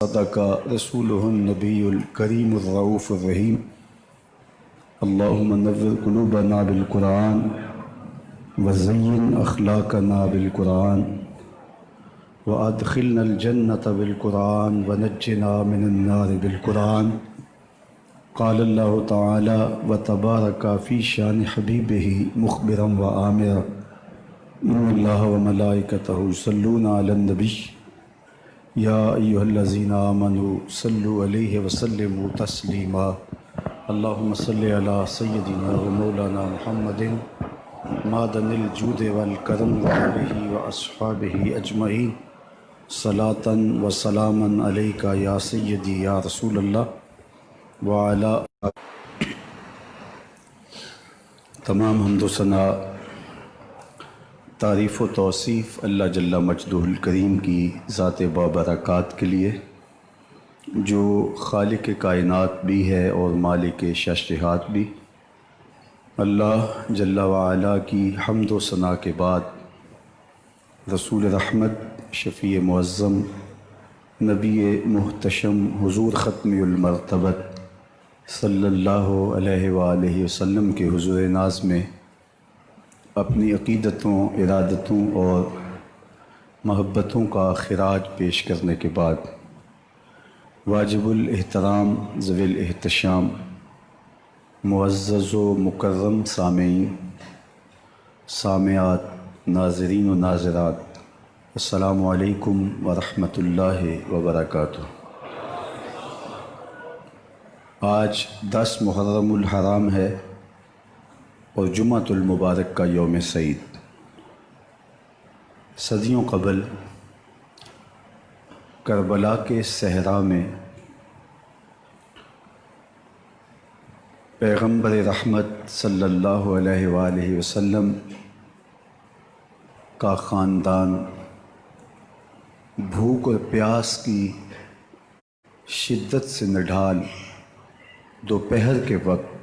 صدق رسوله النبي الكريم الرؤوف الرحيم اللهم نور قلوبنا بالقرآن وزين أخلاقنا بالقرآن وأدخلنا الجنة بالقرآن ونجنا من النار بالقرآن. قال الله تعالى وتبارك في شان حبيبه مخبرا وآمرا إن الله وملائكته يصلون على النبي یا ایھا الذین آمنوا صلوا علیہ وسلموا تسلیما. اللہم صلی علی سیدنا و مولانا محمد معدن الجود والکرم وآلہ واصحابہ اجمعین صلاۃ و سلاما علیک یا سیدی یا رسول اللہ وعلی. تمام حمد و ثنا تعریف و توصیف اللہ جل مجدہ الکریم کی ذات بابرکات کے لیے، جو خالق کائنات بھی ہے اور مالک ششہات بھی. اللہ جل وعلا کی حمد و ثنا کے بعد رسول رحمت، شفیع معظم، نبی محتشم، حضور ختم المرتبت صلی اللہ علیہ وآلہ وسلم کے حضور ناز میں اپنی عقیدتوں، ارادتوں اور محبتوں کا خراج پیش کرنے کے بعد واجب الاحترام، ذوی الاحتشام، معزز و مکرم سامعین، سامعات، ناظرین و ناظرات، السلام علیکم ورحمۃ اللہ وبرکاتہ. آج 10 محرم الحرام ہے اور جمعۃ المبارک کا یوم سعید. صدیوں قبل کربلا کے صحرا میں پیغمبر رحمت صلی اللہ علیہ وآلہ وسلم کا خاندان بھوک اور پیاس کی شدت سے نڈھال دوپہر کے وقت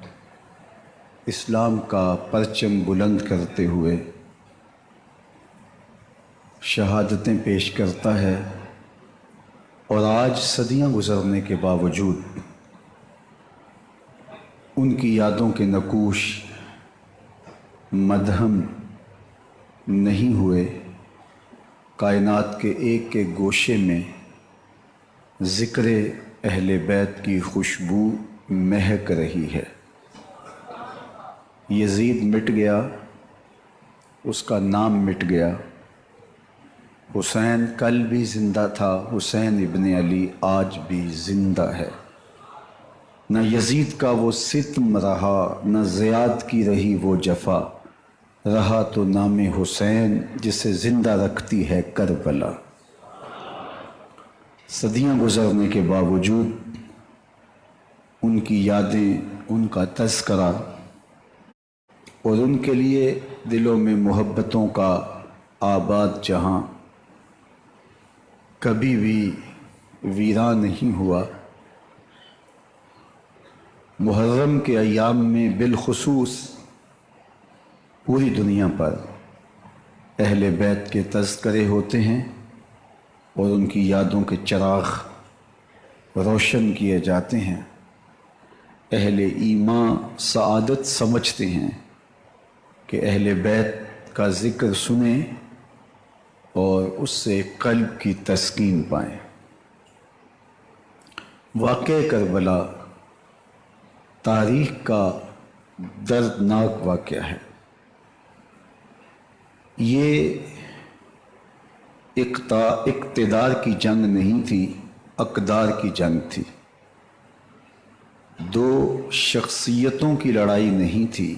اسلام کا پرچم بلند کرتے ہوئے شہادتیں پیش کرتا ہے. اور آج صدیاں گزرنے کے باوجود ان کی یادوں کے نقوش مدھم نہیں ہوئے. کائنات کے ایک ایک گوشے میں ذکر اہل بیت کی خوشبو مہک رہی ہے. یزید مٹ گیا، اس کا نام مٹ گیا. حسین کل بھی زندہ تھا، حسین ابن علی آج بھی زندہ ہے. نہ یزید کا وہ ستم رہا، نہ زیاد کی رہی وہ جفا، رہا تو نام حسین جسے زندہ رکھتی ہے کربلا. صدیاں گزرنے کے باوجود ان کی یادیں، ان کا تذکرہ اور ان کے لیے دلوں میں محبتوں کا آباد جہاں کبھی بھی ویران نہیں ہوا. محرم کے ایام میں بالخصوص پوری دنیا پر اہل بیت کے تذکرے ہوتے ہیں اور ان کی یادوں کے چراغ روشن کیے جاتے ہیں. اہل ایمان سعادت سمجھتے ہیں کہ اہل بیت کا ذکر سنیں اور اس سے قلب کی تسکین پائیں. واقعہ کربلا تاریخ کا دردناک واقعہ ہے. یہ اقتدار کی جنگ نہیں تھی، اقدار کی جنگ تھی. دو شخصیتوں کی لڑائی نہیں تھی،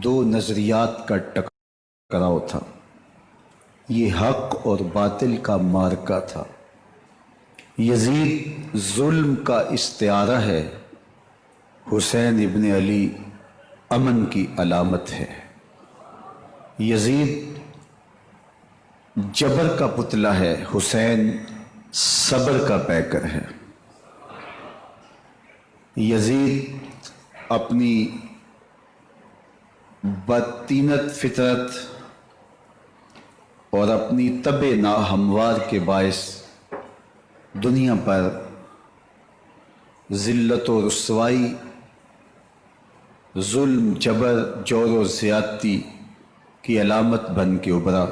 دو نظریات کا ٹکراؤ تھا. یہ حق اور باطل کا معرکہ تھا. یزید ظلم کا استعارہ ہے، حسین ابن علی امن کی علامت ہے. یزید جبر کا پتلا ہے، حسین صبر کا پیکر ہے. یزید اپنی بدطینت فطرت اور اپنی طبع ناہموار کے باعث دنیا پر ذلت و رسوائی، ظلم، جبر، جور و زیادتی کی علامت بن کے ابھرا،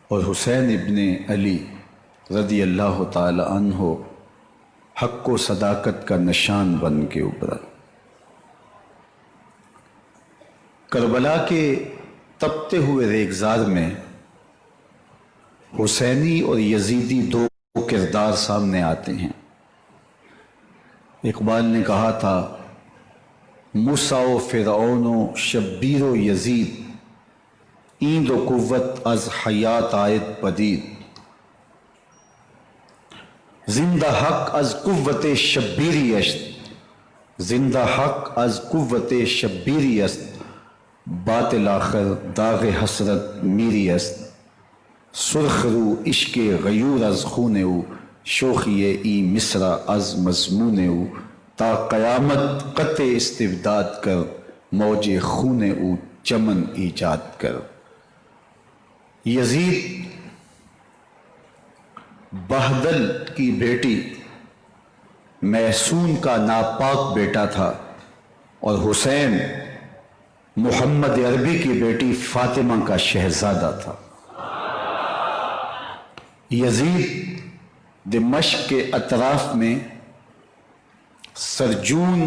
اور حسین ابن علی رضی اللہ تعالی عنہ حق و صداقت کا نشان بن کے ابھرا۔ کربلا کے تپتے ہوئے ریگزار میں حسینی اور یزیدی دو کردار سامنے آتے ہیں۔ اقبال نے کہا تھا، موسیٰ و فرعون و شبیر و یزید، ایند و قوت از حیات آید پدید، زندہ حق از قوت شبیری است، زندہ حق از قوت شبیری است، باطل آخر داغ حسرت میری است، سرخ رو عشق غیور از خون او، شوخی ای مصرع از مضمون او، تا قیامت قطع استبداد کر، موج خون او چمن ایجاد کر۔ یزید بہدل کی بیٹی محسون کا ناپاک بیٹا تھا، اور حسین محمد عربی کی بیٹی فاطمہ کا شہزادہ تھا۔ یزید دمشق کے اطراف میں سرجون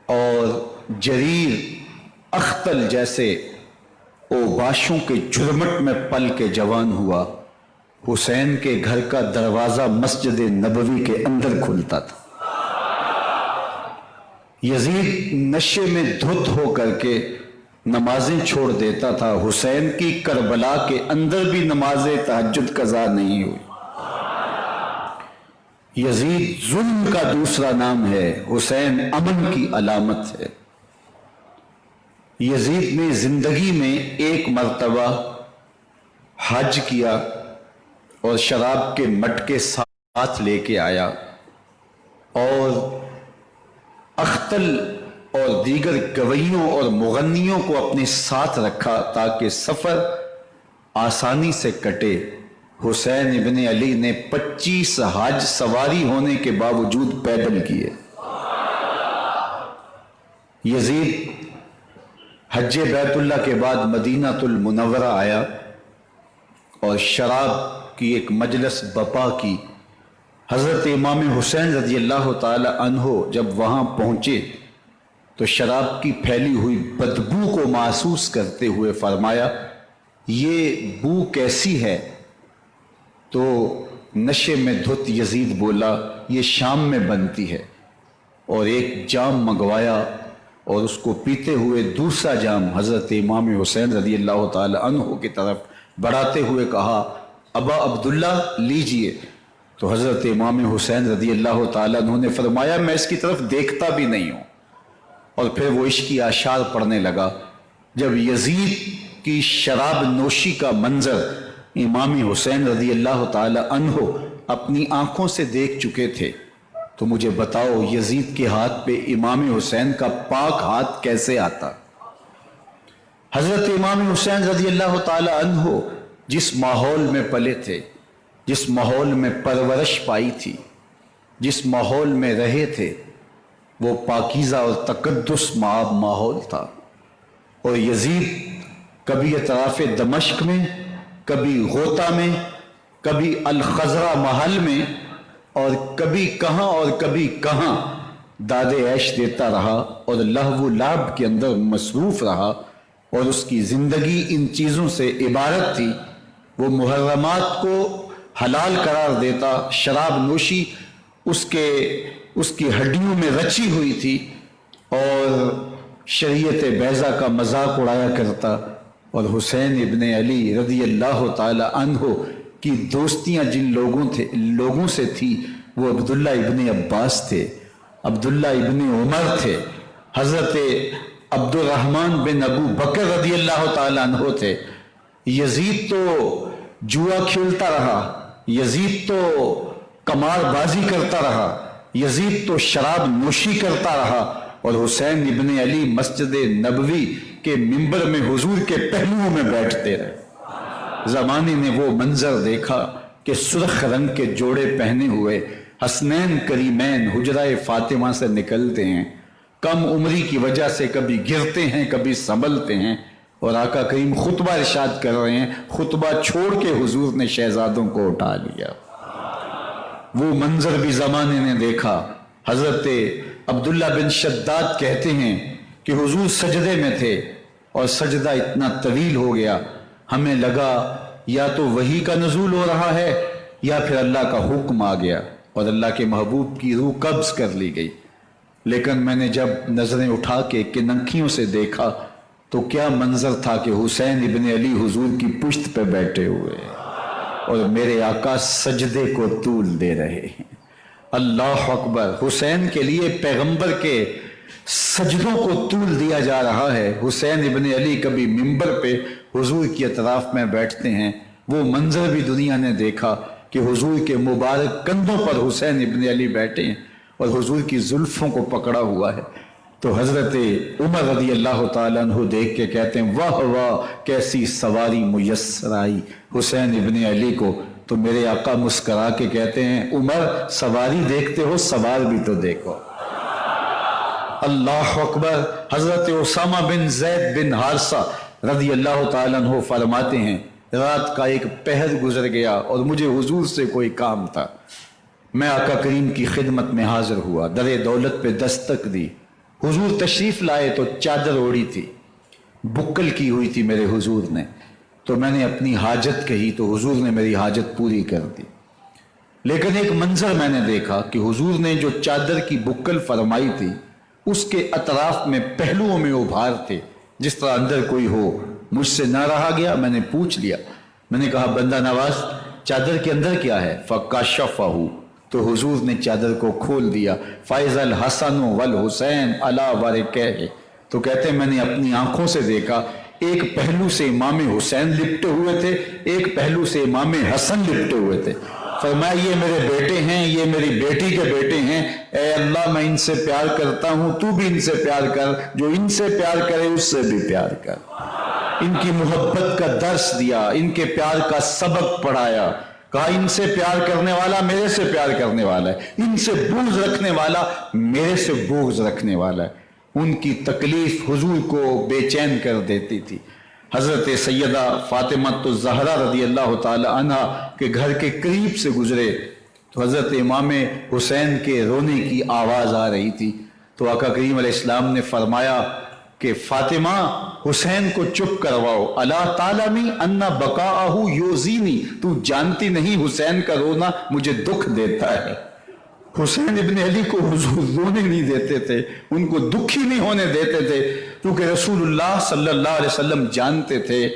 اور جریر اختل جیسے اوباشوں کے جھرمٹ میں پل کے جوان ہوا۔ حسین کے گھر کا دروازہ مسجد نبوی کے اندر کھلتا تھا۔ یزید نشے میں دھت ہو کر کے نمازیں چھوڑ دیتا تھا۔ حسین کی کربلا کے اندر بھی نماز تہجد قضا نہیں ہوئی۔ یزید ظلم کا دوسرا نام ہے، حسین امن کی علامت ہے۔ یزید نے زندگی میں ایک مرتبہ حج کیا اور شراب کے مٹکے ساتھ لے کے آیا، اور اختل اور دیگر گویوں اور مغنیوں کو اپنے ساتھ رکھا تاکہ سفر آسانی سے کٹے۔ حسین ابن علی نے 25 حج سواری ہونے کے باوجود پیدل کیے۔ یزید حج بیت اللہ کے بعد مدینہ المنورہ آیا اور شراب کی ایک مجلس بپا کی۔ حضرت امام حسین رضی اللہ تعالی عنہ جب وہاں پہنچے تو شراب کی پھیلی ہوئی بدبو کو محسوس کرتے ہوئے فرمایا، یہ بو کیسی ہے؟ تو نشے میں دھت یزید بولا، یہ شام میں بنتی ہے، اور ایک جام منگوایا اور اس کو پیتے ہوئے دوسرا جام حضرت امام حسین رضی اللہ تعالی عنہ کی طرف بڑھاتے ہوئے کہا، ابا عبداللہ لیجئے۔ تو حضرت امام حسین رضی اللہ تعالی عنہ نے فرمایا، میں اس کی طرف دیکھتا بھی نہیں ہوں، اور پھر وہ عشقی اشعار پڑھنے لگا۔ جب یزید کی شراب نوشی کا منظر امام حسین رضی اللہ تعالی عنہ اپنی آنکھوں سے دیکھ چکے تھے تو مجھے بتاؤ یزید کے ہاتھ پہ امام حسین کا پاک ہاتھ کیسے آتا؟ حضرت امام حسین رضی اللہ تعالی عنہ جس ماحول میں پلے تھے، جس ماحول میں پرورش پائی تھی، جس ماحول میں رہے تھے، وہ پاکیزہ اور تقدس مآب ماحول تھا۔ اور یزید کبھی اطراف دمشق میں، کبھی غوطہ میں، کبھی الخزرہ محل میں، اور کبھی کہاں داد عیش دیتا رہا اور لہو و لعب کے اندر مصروف رہا، اور اس کی زندگی ان چیزوں سے عبارت تھی۔ وہ محرمات کو حلال قرار دیتا، شراب نوشی اس کی ہڈیوں میں رچی ہوئی تھی، اور شریعت بیضا کا مذاق اڑایا کرتا۔ اور حسین ابن علی رضی اللہ تعالی عنہ کی دوستیاں جن لوگوں سے تھی، وہ عبداللہ ابن عباس تھے، عبداللہ ابن عمر تھے، حضرت عبد الرحمن بن ابو بکر رضی اللہ تعالی عنہ تھے۔ یزید تو جوا کھیلتا رہا، یزید تو قمار بازی کرتا رہا، یزید تو شراب نوشی کرتا رہا، اور حسین ابن علی مسجد نبوی کے منبر میں حضور کے پہلوؤں میں بیٹھتے رہے۔ زمانے نے وہ منظر دیکھا کہ سرخ رنگ کے جوڑے پہنے ہوئے حسنین کریمین حجرہ فاطمہ سے نکلتے ہیں، کم عمری کی وجہ سے کبھی گرتے ہیں کبھی سنبھلتے ہیں، اور آقا کریم خطبہ ارشاد کر رہے ہیں، خطبہ چھوڑ کے حضور نے شہزادوں کو اٹھا لیا۔ وہ منظر بھی زمانے نے دیکھا۔ حضرت عبداللہ بن شداد کہتے ہیں کہ حضور سجدے میں تھے اور سجدہ اتنا طویل ہو گیا، ہمیں لگا یا تو وحی کا نزول ہو رہا ہے یا پھر اللہ کا حکم آ گیا اور اللہ کے محبوب کی روح قبض کر لی گئی۔ لیکن میں نے جب نظریں اٹھا کے کنکھیوں سے دیکھا تو کیا منظر تھا کہ حسین ابن علی حضور کی پشت پہ بیٹھے ہوئے اور میرے آقا سجدے کو طول دے رہے ہیں۔ اللہ اکبر! حسین کے لیے پیغمبر کے سجدوں کو طول دیا جا رہا ہے۔ حسین ابن علی کبھی منبر پہ حضور کی اطراف میں بیٹھتے ہیں، وہ منظر بھی دنیا نے دیکھا کہ حضور کے مبارک کندھوں پر حسین ابن علی بیٹھے ہیں اور حضور کی زلفوں کو پکڑا ہوا ہے۔ تو حضرت عمر رضی اللہ تعالیٰ عنہ دیکھ کے کہتے ہیں واہ واہ کیسی سواری میسر آئی حسین ابن علی کو۔ تو میرے آقا مسکرا کے کہتے ہیں عمر سواری دیکھتے ہو سوار بھی تو دیکھو۔ اللہ اکبر! حضرت اسامہ بن زید بن حارثہ رضی اللہ تعالیٰ عنہ فرماتے ہیں رات کا ایک پہر گزر گیا اور مجھے حضور سے کوئی کام تھا، میں آقا کریم کی خدمت میں حاضر ہوا، در دولت پہ دستک دی، حضور تشریف لائے تو چادر اوڑی تھی، بکل کی ہوئی تھی میرے حضور نے، تو میں نے اپنی حاجت کہی تو حضور نے میری حاجت پوری کر دی۔ لیکن ایک منظر میں نے دیکھا کہ حضور نے جو چادر کی بکل فرمائی تھی اس کے اطراف میں پہلوؤں میں ابھار تھے جس طرح اندر کوئی ہو۔ مجھ سے نہ رہا گیا، میں نے پوچھ لیا، میں نے کہا بندہ نواز چادر کے اندر کیا ہے؟ فَكَشَفَهُ، تو حضور نے چادر کو کھول دیا۔ فَإِذَا الْحَسَنُ وَالْحُسَيْنُ عَلَىٰ وَرِكَيْهِ، تو کہتے ہیں میں نے اپنی آنکھوں سے دیکھا ایک پہلو سے امام حسین لپٹے ہوئے تھے، ایک پہلو سے امام حسن لپٹے ہوئے تھے۔ فرمایا یہ میرے بیٹے ہیں، یہ میری بیٹی کے بیٹے ہیں، اے اللہ میں ان سے پیار کرتا ہوں، تو بھی ان سے پیار کر، جو ان سے پیار کرے اس سے بھی پیار کر۔ ان کی محبت کا درس دیا، ان کے پیار کا سبق پڑھایا، کہا ان سے پیار کرنے والا میرے سے پیار کرنے والا ہے، ان سے بغض رکھنے والا میرے سے بغض رکھنے والا ہے۔ ان کی تکلیف حضور کو بے چین کر دیتی تھی۔ حضرت سیدہ فاطمہ الزہرا رضی اللہ تعالی عنہ کے گھر کے قریب سے گزرے تو حضرت امام حسین کے رونے کی آواز آ رہی تھی، تو آقا کریم علیہ السلام نے فرمایا کہ فاطمہ حسین کو چپ کرواؤ، الا تعلمی ان بقاءہ یؤذینی، تو جانتی نہیں حسین کا رونا مجھے دکھ دیتا ہے۔ حسین ابن علی کو حضور رونے نہیں دیتے تھے، ان کو دکھی نہیں ہونے دیتے تھے، کیونکہ رسول اللہ صلی اللہ علیہ وسلم جانتے تھے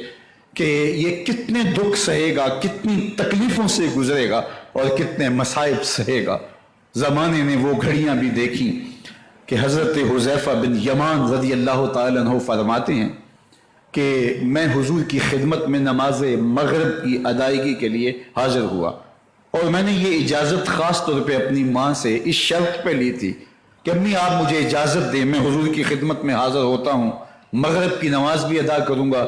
کہ یہ کتنے دکھ سہے گا، کتنی تکلیفوں سے گزرے گا اور کتنے مصائب سہے گا۔ زمانے نے وہ گھڑیاں بھی دیکھی کہ حضرت حذیفہ بن یمان رضی اللہ تعالیٰ عنہ فرماتے ہیں کہ میں حضور کی خدمت میں نماز مغرب کی ادائیگی کے لیے حاضر ہوا، اور میں نے یہ اجازت خاص طور پہ اپنی ماں سے اس شرط پہ لی تھی کہ امی آپ مجھے اجازت دیں، میں حضور کی خدمت میں حاضر ہوتا ہوں، مغرب کی نماز بھی ادا کروں گا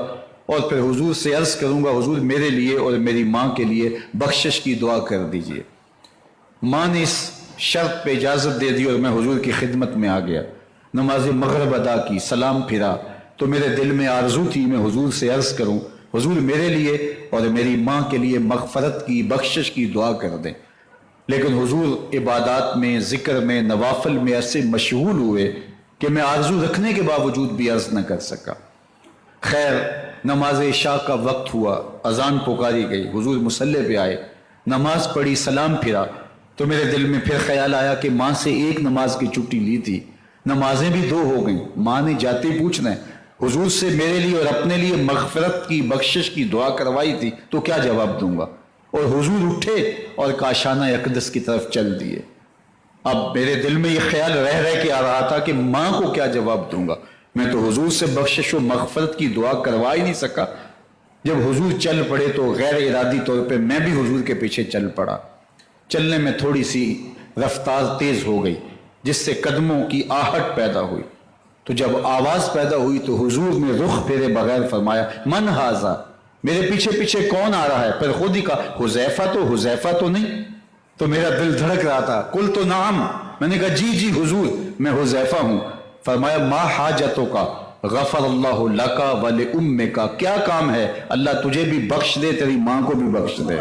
اور پھر حضور سے عرض کروں گا حضور میرے لیے اور میری ماں کے لیے بخشش کی دعا کر دیجئے۔ ماں نے اس شرط پہ اجازت دے دی اور میں حضور کی خدمت میں آ گیا، نماز مغرب ادا کی، سلام پھرا تو میرے دل میں آرزو تھی میں حضور سے عرض کروں حضور میرے لیے اور میری ماں کے لیے مغفرت کی بخشش کی دعا کر دیں، لیکن حضور عبادات میں ذکر میں نوافل میں ایسے مشغول ہوئے کہ میں آرزو رکھنے کے باوجود بھی عرض نہ کر سکا۔ خیر نماز عشاء کا وقت ہوا، اذان پکاری گئی، حضور مصلی پہ آئے، نماز پڑھی، سلام پھرا تو میرے دل میں پھر خیال آیا کہ ماں سے ایک نماز کی چھٹی لی تھی، نمازیں بھی دو ہو گئیں، ماں نے جاتے پوچھنا ہے حضور سے میرے لیے اور اپنے لیے مغفرت کی بخشش کی دعا کروائی تھی تو کیا جواب دوں گا، اور حضور اٹھے اور کاشانہ اقدس کی طرف چل دیے۔ اب میرے دل میں یہ خیال رہ رہ کے آ رہا تھا کہ ماں کو کیا جواب دوں گا، میں تو حضور سے بخشش و مغفرت کی دعا کروا ہی نہیں سکا۔ جب حضور چل پڑے تو غیر ارادی طور پہ میں بھی حضور کے پیچھے چل پڑا، چلنے میں تھوڑی سی رفتار تیز ہو گئی جس سے قدموں کی آہٹ پیدا ہوئی، تو جب آواز پیدا ہوئی تو حضور نے رخ پھیرے بغیر فرمایا من ھذا، میرے پیچھے پیچھے کون آ رہا ہے؟ پھر خود ہی کہا حذیفہ تو نہیں؟ تو میرا دل دھڑک رہا تھا. قلت نعم، میں نے کہا جی حضور میں حذیفہ ہوں. فرمایا ما حاجتک غفر اللہ لک ولامک، کیا کام ہے؟ اللہ تجھے بھی بخش دے، تیری ماں کو بھی بخش دے.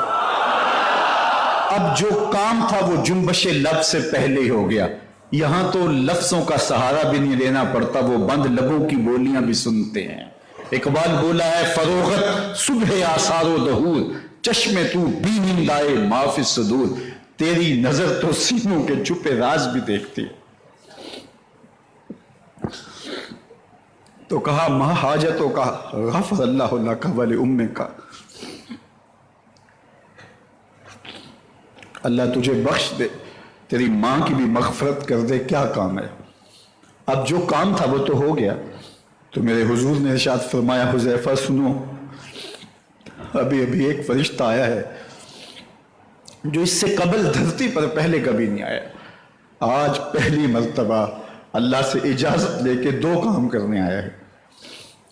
اب جو کام تھا وہ جنبش لب سے پہلے ہی ہو گیا. یہاں تو لفظوں کا سہارا بھی نہیں لینا پڑتا، وہ بند لبوں کی بولیاں بھی سنتے ہیں. اقبال بولا ہے فروغت صبح آثار و دہور، چشم تو بی نندائے ما فی الصدور، تیری نظر تو سینوں کے چھپے راز بھی دیکھتی ہے. تو کہا ما حاجتوں کا غفر اللہ لک ولامک، اللہ تجھے بخش دے، تیری ماں کی بھی مغفرت کر دے، کیا کام ہے؟ اب جو کام تھا وہ تو ہو گیا. تو میرے حضور نے ارشاد فرمایا حذیفہ سنو، ابھی ایک فرشتہ آیا ہے جو اس سے قبل دھرتی پر پہلے کبھی نہیں آیا. آج پہلی مرتبہ اللہ سے اجازت لے کے 2 کام کرنے آیا ہے.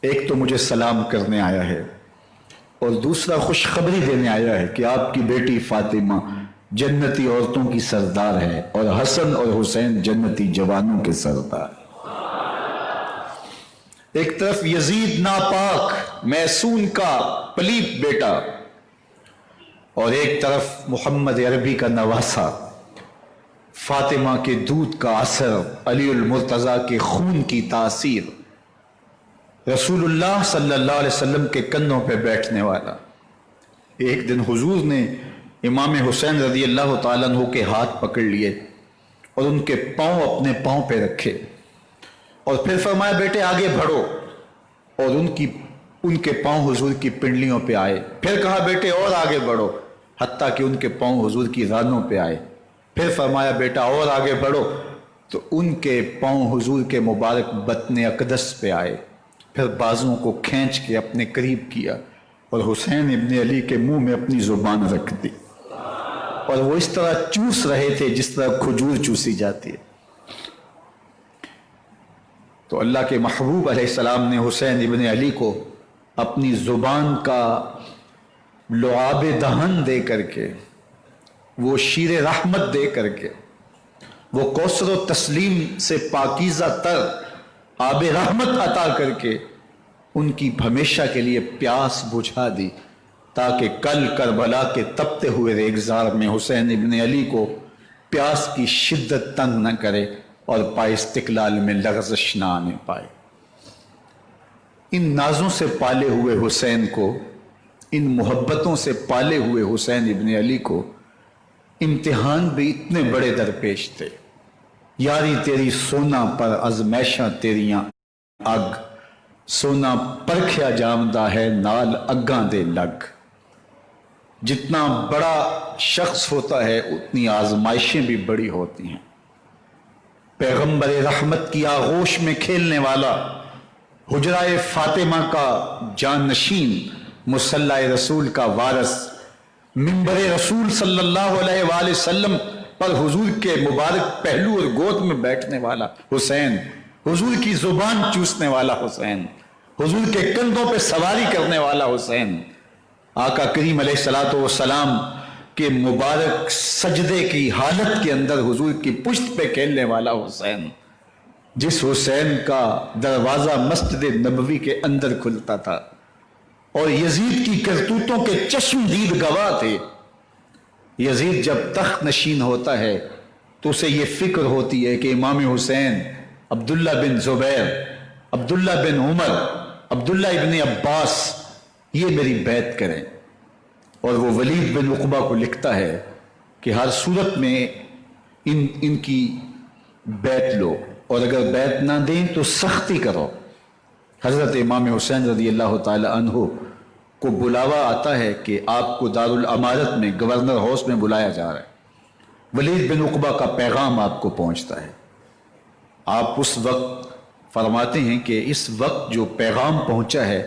ایک تو مجھے سلام کرنے آیا ہے، اور دوسرا خوشخبری دینے آیا ہے کہ آپ کی بیٹی فاطمہ جنتی عورتوں کی سردار ہے، اور حسن اور حسین جنتی جوانوں کے سردار. ایک طرف یزید ناپاک محسون کا پلیت بیٹا، اور ایک طرف محمد عربی کا نواسا، فاطمہ کے دودھ کا اثر، علی المرتضیٰ کے خون کی تاثیر، رسول اللہ صلی اللہ علیہ وسلم کے کندھوں پہ بیٹھنے والا. ایک دن حضور نے امام حسین رضی اللہ تعالیٰ عنہ کے ہاتھ پکڑ لیے اور ان کے پاؤں اپنے پاؤں پہ رکھے، اور پھر فرمایا بیٹے آگے بڑھو، اور ان کے پاؤں حضور کی پنڈلیوں پہ آئے. پھر کہا بیٹے اور آگے بڑھو، حتیٰ کہ ان کے پاؤں حضور کی رانوں پہ آئے. پھر فرمایا بیٹا اور آگے بڑھو، تو ان کے پاؤں حضور کے مبارک بطن اقدس پہ آئے. پھر بازوں کو کھینچ کے اپنے قریب کیا اور حسین ابن علی کے منہ میں اپنی زبان رکھ دی، اور وہ اس طرح چوس رہے تھے جس طرح کھجور چوسی جاتی ہے. تو اللہ کے محبوب علیہ السلام نے حسین ابن علی کو اپنی زبان کا لعاب دہن دے کر کے، وہ شیر رحمت دے کر کے، وہ کوثر و تسلیم سے پاکیزہ تر آب رحمت عطا کر کے ان کی ہمیشہ کے لیے پیاس بجھا دی، تاکہ کل کربلا کے تپتے ہوئے ریگزار میں حسین ابن علی کو پیاس کی شدت تنگ نہ کرے اور پائے استقلال میں لغزش نہ آنے پائے. ان نازوں سے پالے ہوئے حسین کو، ان محبتوں سے پالے ہوئے حسین ابن علی کو امتحان بھی اتنے بڑے درپیش تھے. یاری تیری سونا پر ازمیشاں تیریاں اگ، سونا پرکھیا جامدہ ہے نال اگاں دے لگ. جتنا بڑا شخص ہوتا ہے اتنی آزمائشیں بھی بڑی ہوتی ہیں. پیغمبر رحمت کی آغوش میں کھیلنے والا، حجرہ فاطمہ کا جانشین، مصلی رسول کا وارث، منبر رسول صلی اللہ علیہ وآلہ وسلم پر حضور کے مبارک پہلو اور گود میں بیٹھنے والا حسین، حضور کی زبان چوسنے والا حسین، حضور کے کندھوں پہ سواری کرنے والا حسین، آقا کریم علیہ الصلوۃ والسلام کے مبارک سجدے کی حالت کے اندر حضور کی پشت پہ کھیلنے والا حسین، جس حسین کا دروازہ مسجد نبوی کے اندر کھلتا تھا اور یزید کی کرتوتوں کے چشم دید گواہ تھے. یزید جب تخت نشین ہوتا ہے تو اسے یہ فکر ہوتی ہے کہ امام حسین، عبداللہ بن زبیر، عبداللہ بن عمر، عبداللہ ابن عباس یہ میری بیعت کریں. اور وہ ولید بن عقبہ کو لکھتا ہے کہ ہر صورت میں ان کی بیعت لو، اور اگر بیعت نہ دیں تو سختی کرو. حضرت امام حسین رضی اللہ تعالی عنہ کو بلاوا آتا ہے کہ آپ کو دارالامارت میں گورنر ہاؤس میں بلایا جا رہا ہے. ولید بن عقبہ کا پیغام آپ کو پہنچتا ہے. آپ اس وقت فرماتے ہیں کہ اس وقت جو پیغام پہنچا ہے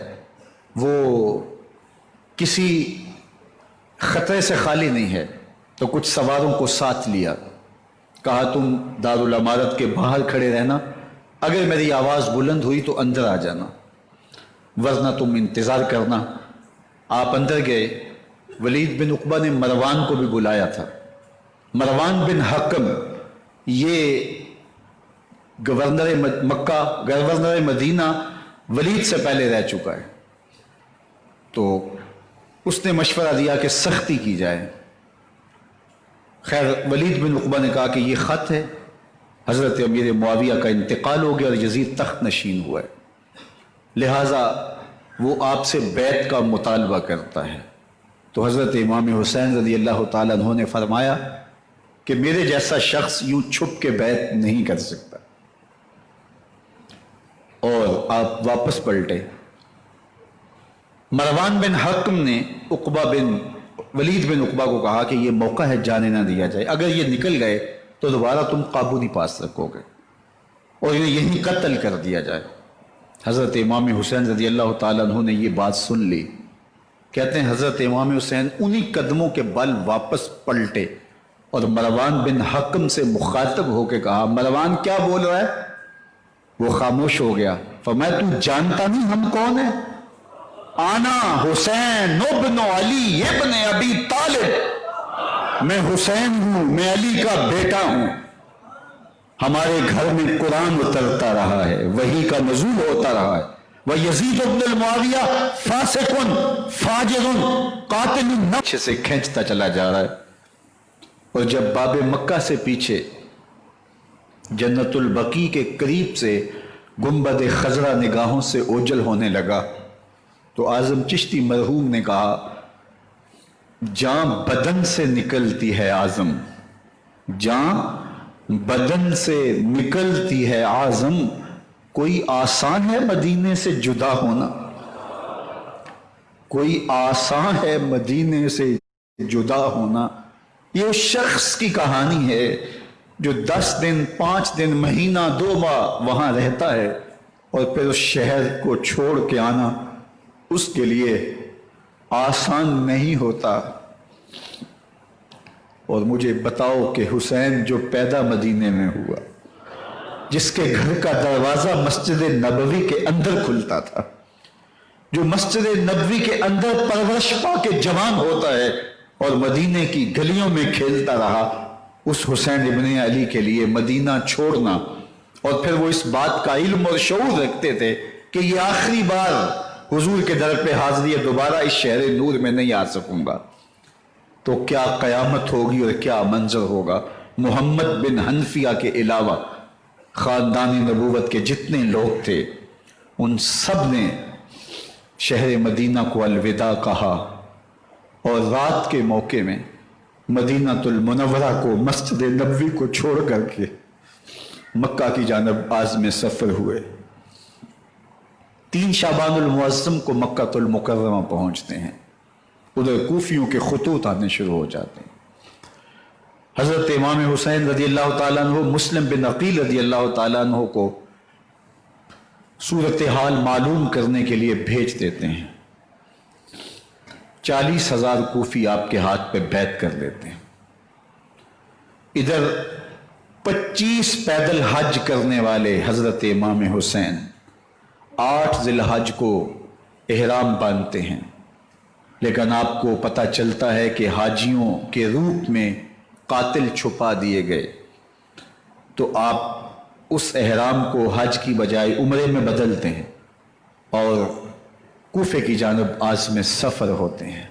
وہ کسی خطرے سے خالی نہیں ہے. تو کچھ سواروں کو ساتھ لیا، کہا تم دارالامارت کے باہر کھڑے رہنا، اگر میری آواز بلند ہوئی تو اندر آ جانا، ورنہ تم انتظار کرنا. آپ اندر گئے، ولید بن عقبہ نے مروان کو بھی بلایا تھا۔ مروان بن حکم یہ گورنر مکہ، گورنر مدینہ ولید سے پہلے رہ چکا ہے، تو اس نے مشورہ دیا کہ سختی کی جائے۔ خیر ولید بن عقبہ نے کہا کہ یہ خط ہے، حضرت امیر معاویہ کا انتقال ہو گیا اور یزید تخت نشین ہوا ہے، لہٰذا وہ آپ سے بیعت کا مطالبہ کرتا ہے۔ تو حضرت امام حسین رضی اللہ تعالیٰ عنہ نے فرمایا کہ میرے جیسا شخص یوں چھپ کے بیعت نہیں کر سکتا، اور آپ واپس پلٹے۔ مروان بن حکم نے ولید بن عقبہ کو کہا کہ یہ موقع ہے جانے نہ دیا جائے، اگر یہ نکل گئے تو دوبارہ تم قابو نہیں پا سکو گے، اور انہیں یہیں قتل کر دیا جائے۔ حضرت امام حسین رضی اللہ تعالیٰ عنہ نے یہ بات سن لی۔ کہتے ہیں حضرت امام حسین انہی قدموں کے بل واپس پلٹے اور مروان بن حکم سے مخاطب ہو کے کہا، مروان کیا بول رہا ہے؟ وہ خاموش ہو گیا۔ فرمایا تو جانتا نہیں ہم کون ہیں؟ آنا حسین ابن علی ابن ابی طالب، میں حسین ہوں، میں علی کا بیٹا ہوں، ہمارے گھر میں قرآن اترتا رہا ہے، وحی کا نزول ہوتا رہا ہے، وَيَزِيدُ بْنُ الْمُعَاوِيَةَ فَاسِقٌ فَاجِرٌ قَاتِلٌ نفس سے کھینچتا چلا جا رہا ہے۔ اور جب باب مکہ سے پیچھے جنت البقیع کے قریب سے گنبد خضرا نگاہوں سے اوجل ہونے لگا تو اعظم چشتی مرحوم نے کہا، جان بدن سے نکلتی ہے اعظم، جان بدن سے نکلتی ہے اعظم، کوئی آسان ہے مدینے سے جدا ہونا، کوئی آسان ہے مدینے سے جدا ہونا۔ یہ اس شخص کی کہانی ہے جو 10 دن 5 دن مہینہ 2 ماہ وہاں رہتا ہے اور پھر اس شہر کو چھوڑ کے آنا اس کے لیے آسان نہیں ہوتا۔ اور مجھے بتاؤ کہ حسین جو پیدا مدینے میں ہوا، جس کے گھر کا دروازہ مسجد نبوی کے اندر کھلتا تھا، جو مسجد نبوی کے اندر پرورش پا کے جوان ہوتا ہے اور مدینے کی گلیوں میں کھیلتا رہا، اس حسین ابن علی کے لیے مدینہ چھوڑنا، اور پھر وہ اس بات کا علم اور شعور رکھتے تھے کہ یہ آخری بار حضور کے در پہ حاضری ہے، دوبارہ اس شہر نور میں نہیں آ سکوں گا، تو کیا قیامت ہوگی اور کیا منظر ہوگا۔ محمد بن حنفیہ کے علاوہ خاندان نبوت کے جتنے لوگ تھے ان سب نے شہر مدینہ کو الوداع کہا، اور رات کے موقع میں مدینہ المنورہ کو، مسجد نبوی کو چھوڑ کر کے مکہ کی جانب عازم سفر ہوئے۔ 3 شعبان المعظم کو مکہ المکرمہ پہنچتے ہیں، ادھر کوفیوں کے خطوط آنے شروع ہو جاتے ہیں۔ حضرت امام حسین رضی اللہ تعالیٰ عنہ مسلم بن عقیل رضی اللہ تعالیٰ عنہ کو صورتحال معلوم کرنے کے لیے بھیج دیتے ہیں۔ 40,000 کوفی آپ کے ہاتھ پہ بیعت کر لیتے ہیں۔ ادھر 25 پیدل حج کرنے والے حضرت امام حسین 8 ذی الحج کو احرام باندھتے ہیں، لیکن آپ کو پتہ چلتا ہے کہ حاجیوں کے روپ میں قاتل چھپا دیے گئے، تو آپ اس احرام کو حج کی بجائے عمرے میں بدلتے ہیں اور کوفے کی جانب عازم سفر ہوتے ہیں۔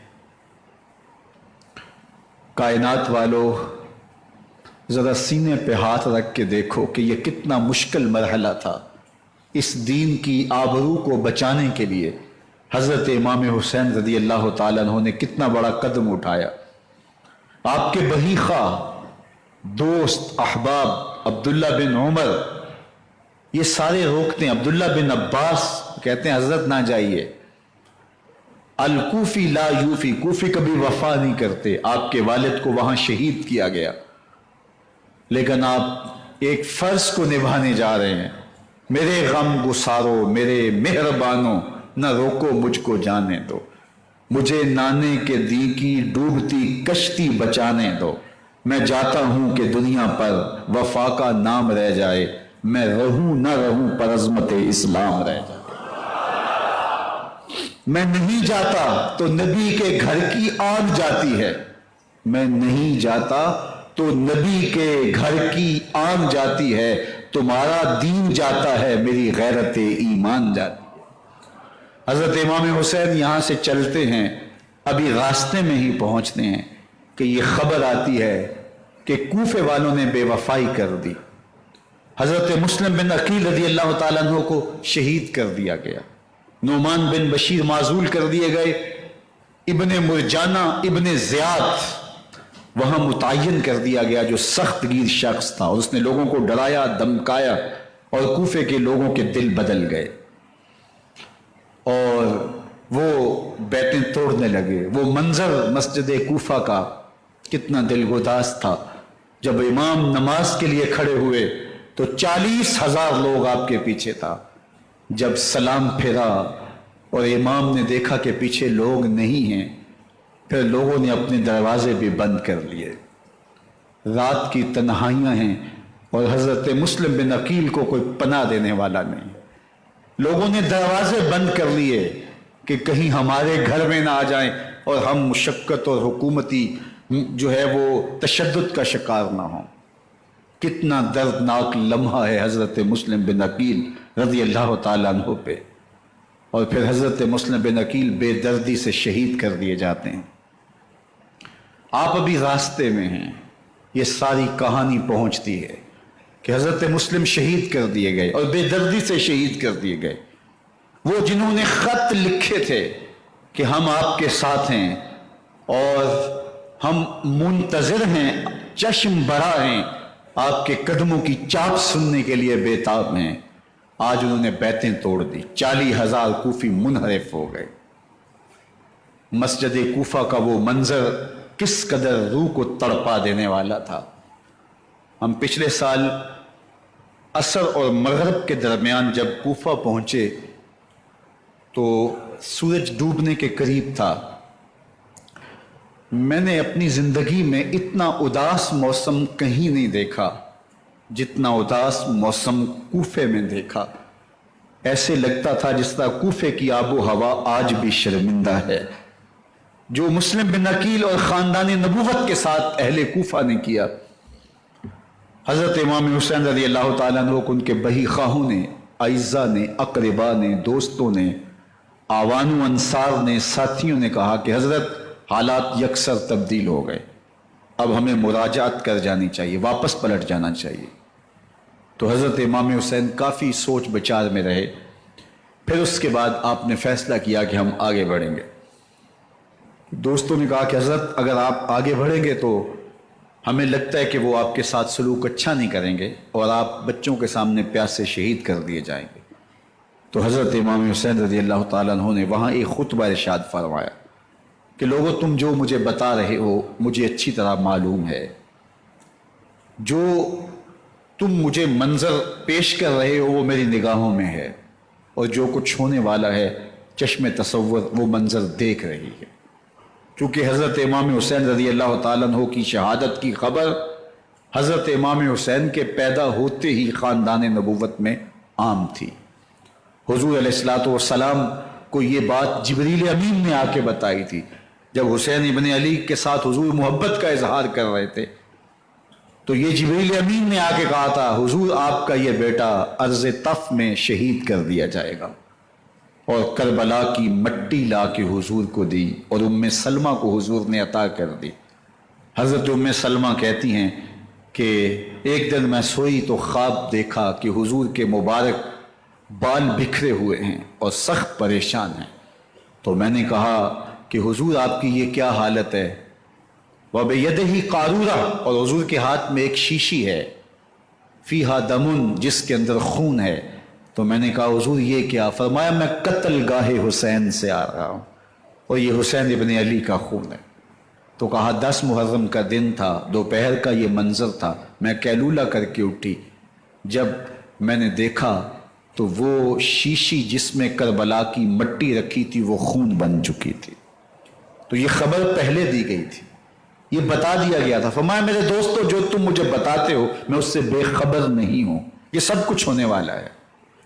کائنات والو، ذرا سینے پہ ہاتھ رکھ کے دیکھو کہ یہ کتنا مشکل مرحلہ تھا۔ اس دین کی آبرو کو بچانے کے لیے حضرت امام حسین رضی اللہ تعالیٰ عنہ نے کتنا بڑا قدم اٹھایا۔ آپ کے بہی خواہ، دوست، احباب عبداللہ بن عمر یہ سارے روکتے ہیں۔ عبداللہ بن عباس کہتے ہیں حضرت نہ جائیے، الکوفی لا یوفی، کوفی کبھی وفا نہیں کرتے، آپ کے والد کو وہاں شہید کیا گیا، لیکن آپ ایک فرض کو نبھانے جا رہے ہیں۔ میرے غم گسارو، میرے مہربانوں، نہ روکو مجھ کو جانے دو، مجھے نانے کے دی کی ڈوبتی کشتی بچانے دو، میں جاتا ہوں کہ دنیا پر وفا کا نام رہ جائے، میں رہوں نہ رہوں پر عظمت اسلام رہ جائے۔ میں نہیں جاتا تو نبی کے گھر کی آگ جاتی ہے، میں نہیں جاتا تو نبی کے گھر کی آگ جاتی ہے، تمہارا دین جاتا ہے، میری غیرت ایمان جاتی ہے۔ حضرت امام حسین یہاں سے چلتے ہیں، ابھی راستے میں ہی پہنچتے ہیں کہ یہ خبر آتی ہے کہ کوفے والوں نے بے وفائی کر دی، حضرت مسلم بن عقیل رضی اللہ تعالیٰ عنہ کو شہید کر دیا گیا، نعمان بن بشیر معزول کر دیے گئے، ابن مرجانہ ابن زیاد وہاں متعین کر دیا گیا جو سخت گیر شخص تھا، اور اس نے لوگوں کو ڈرایا دھمکایا اور کوفے کے لوگوں کے دل بدل گئے اور وہ بیتیں توڑنے لگے۔ وہ منظر مسجد کوفہ کا کتنا دل گداز تھا، جب امام نماز کے لیے کھڑے ہوئے تو 40,000 لوگ آپ کے پیچھے تھا، جب سلام پھیرا اور امام نے دیکھا کہ پیچھے لوگ نہیں ہیں، پھر لوگوں نے اپنے دروازے بھی بند کر لیے۔ رات کی تنہائیاں ہیں اور حضرت مسلم بن عقیل کو کوئی پناہ دینے والا نہیں، لوگوں نے دروازے بند کر لیے کہ کہیں ہمارے گھر میں نہ آ جائیں اور ہم مشقت اور حکومتی جو ہے وہ تشدد کا شکار نہ ہوں۔ کتنا دردناک لمحہ ہے حضرت مسلم بن عقیل رضی اللہ تعالیٰ عنہ پہ، اور پھر حضرت مسلم بن عقیل بے دردی سے شہید کر دیے جاتے ہیں۔ آپ ابھی راستے میں ہیں، یہ ساری کہانی پہنچتی ہے کہ حضرت مسلم شہید کر دیے گئے اور بے دردی سے شہید کر دیے گئے۔ وہ جنہوں نے خط لکھے تھے کہ ہم آپ کے ساتھ ہیں اور ہم منتظر ہیں، چشم بھرا ہیں، آپ کے قدموں کی چاپ سننے کے لیے بےتاب ہیں، آج انہوں نے بیتیں توڑ دی، 40,000 کوفی منحرف ہو گئے۔ مسجد کوفہ کا وہ منظر کس قدر روح کو تڑپا دینے والا تھا۔ ہم پچھلے سال عصر اور مغرب کے درمیان جب کوفہ پہنچے تو سورج ڈوبنے کے قریب تھا۔ میں نے اپنی زندگی میں اتنا اداس موسم کہیں نہیں دیکھا جتنا اداس موسم کوفے میں دیکھا۔ ایسے لگتا تھا جس طرح کوفے کی آب و ہوا آج بھی شرمندہ ہے۔ جو مسلم بن عقیل اور خاندان نبوت کے ساتھ اہل کوفہ نے کیا، حضرت امام حسین رضی اللہ تعالیٰ عنہ کو ان کے بہی خواہوں نے، اعزاء نے، اقربا نے، دوستوں نے، آوان و انصار نے، ساتھیوں نے کہا کہ حضرت حالات یکسر تبدیل ہو گئے، اب ہمیں مراجعت کر جانی چاہیے، واپس پلٹ جانا چاہیے۔ تو حضرت امام حسین کافی سوچ بچار میں رہے، پھر اس کے بعد آپ نے فیصلہ کیا کہ ہم آگے بڑھیں گے۔ دوستوں نے کہا کہ حضرت اگر آپ آگے بڑھیں گے تو ہمیں لگتا ہے کہ وہ آپ کے ساتھ سلوک اچھا نہیں کریں گے اور آپ بچوں کے سامنے پیاس سے شہید کر دیے جائیں گے۔ تو حضرت امام حسین رضی اللہ تعالیٰ عنہ نے وہاں ایک خطبہ ارشاد فرمایا کہ لوگوں تم جو مجھے بتا رہے ہو مجھے اچھی طرح معلوم ہے، جو تم مجھے منظر پیش کر رہے ہو وہ میری نگاہوں میں ہے، اور جو کچھ ہونے والا ہے چشم تصور وہ منظر دیکھ رہی ہے۔ چونکہ حضرت امام حسین رضی اللہ تعالیٰ عنہ کی شہادت کی خبر حضرت امام حسین کے پیدا ہوتے ہی خاندان نبوت میں عام تھی۔ حضور علیہ الصلوۃ والسلام کو یہ بات جبریل امین نے آ کے بتائی تھی جب حسین ابن علی کے ساتھ حضور محبت کا اظہار کر رہے تھے، تو یہ جبریل امین نے آ کے کہا تھا حضور آپ کا یہ بیٹا ارض طف میں شہید کر دیا جائے گا، اور کربلا کی مٹی لا کے حضور کو دی اور ام سلمہ کو حضور نے عطا کر دی۔ حضرت ام سلمہ کہتی ہیں کہ ایک دن میں سوئی تو خواب دیکھا کہ حضور کے مبارک بال بکھرے ہوئے ہیں اور سخت پریشان ہیں، تو میں نے کہا کہ حضور آپ کی یہ کیا حالت ہے؟ وَبِيَدِهِ قَارُورَةٌ، اور حضور کے ہاتھ میں ایک شیشی ہے، فِيهَا دَمٌ، جس کے اندر خون ہے۔ تو میں نے کہا حضور یہ کیا؟ فرمایا میں قتل گاہ حسین سے آ رہا ہوں اور یہ حسین ابن علی کا خون ہے۔ تو کہا 10 محرم کا دن تھا، دوپہر کا یہ منظر تھا، میں کیلولہ کر کے اٹھی، جب میں نے دیکھا تو وہ شیشی جس میں کربلا کی مٹی رکھی تھی وہ خون بن چکی تھی۔ تو یہ خبر پہلے دی گئی تھی، یہ بتا دیا گیا تھا۔ فرمایا میرے دوستو جو تم مجھے بتاتے ہو میں اس سے بے خبر نہیں ہوں، یہ سب کچھ ہونے والا ہے،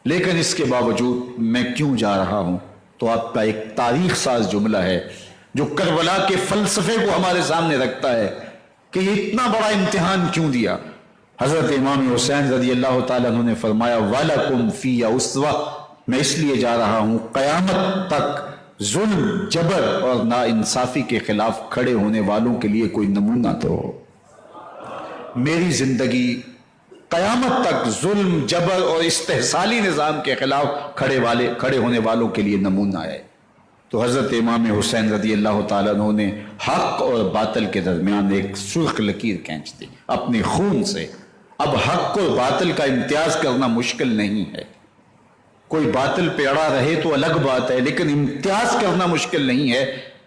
لیکن اس کے باوجود میں کیوں جا رہا ہوں؟ تو آپ کا ایک تاریخ ساز جملہ ہے جو کربلا کے فلسفے کو ہمارے سامنے رکھتا ہے کہ یہ اتنا بڑا امتحان کیوں دیا۔ حضرت امام حسین رضی اللہ تعالیٰ عنہ نے فرمایا وَلَكُمْ فِيَ أُسْوَةٌ، میں اس لیے جا رہا ہوں قیامت تک ظلم، جبر اور ناانصافی کے خلاف کھڑے ہونے والوں کے لیے کوئی نمونہ تو ہو۔ میری زندگی قیامت تک ظلم، جبر اور استحصالی نظام کے خلاف کھڑے ہونے والوں کے لیے نمونہ ہے۔ تو حضرت امام حسین رضی اللہ تعالیٰ عنہ نے حق اور باطل کے درمیان ایک سرخ لکیر کھینچ دی اپنے خون سے۔ اب حق اور باطل کا امتیاز کرنا مشکل نہیں ہے، کوئی باطل پہ اڑا رہے تو الگ بات ہے، لیکن امتیاز کرنا مشکل نہیں ہے۔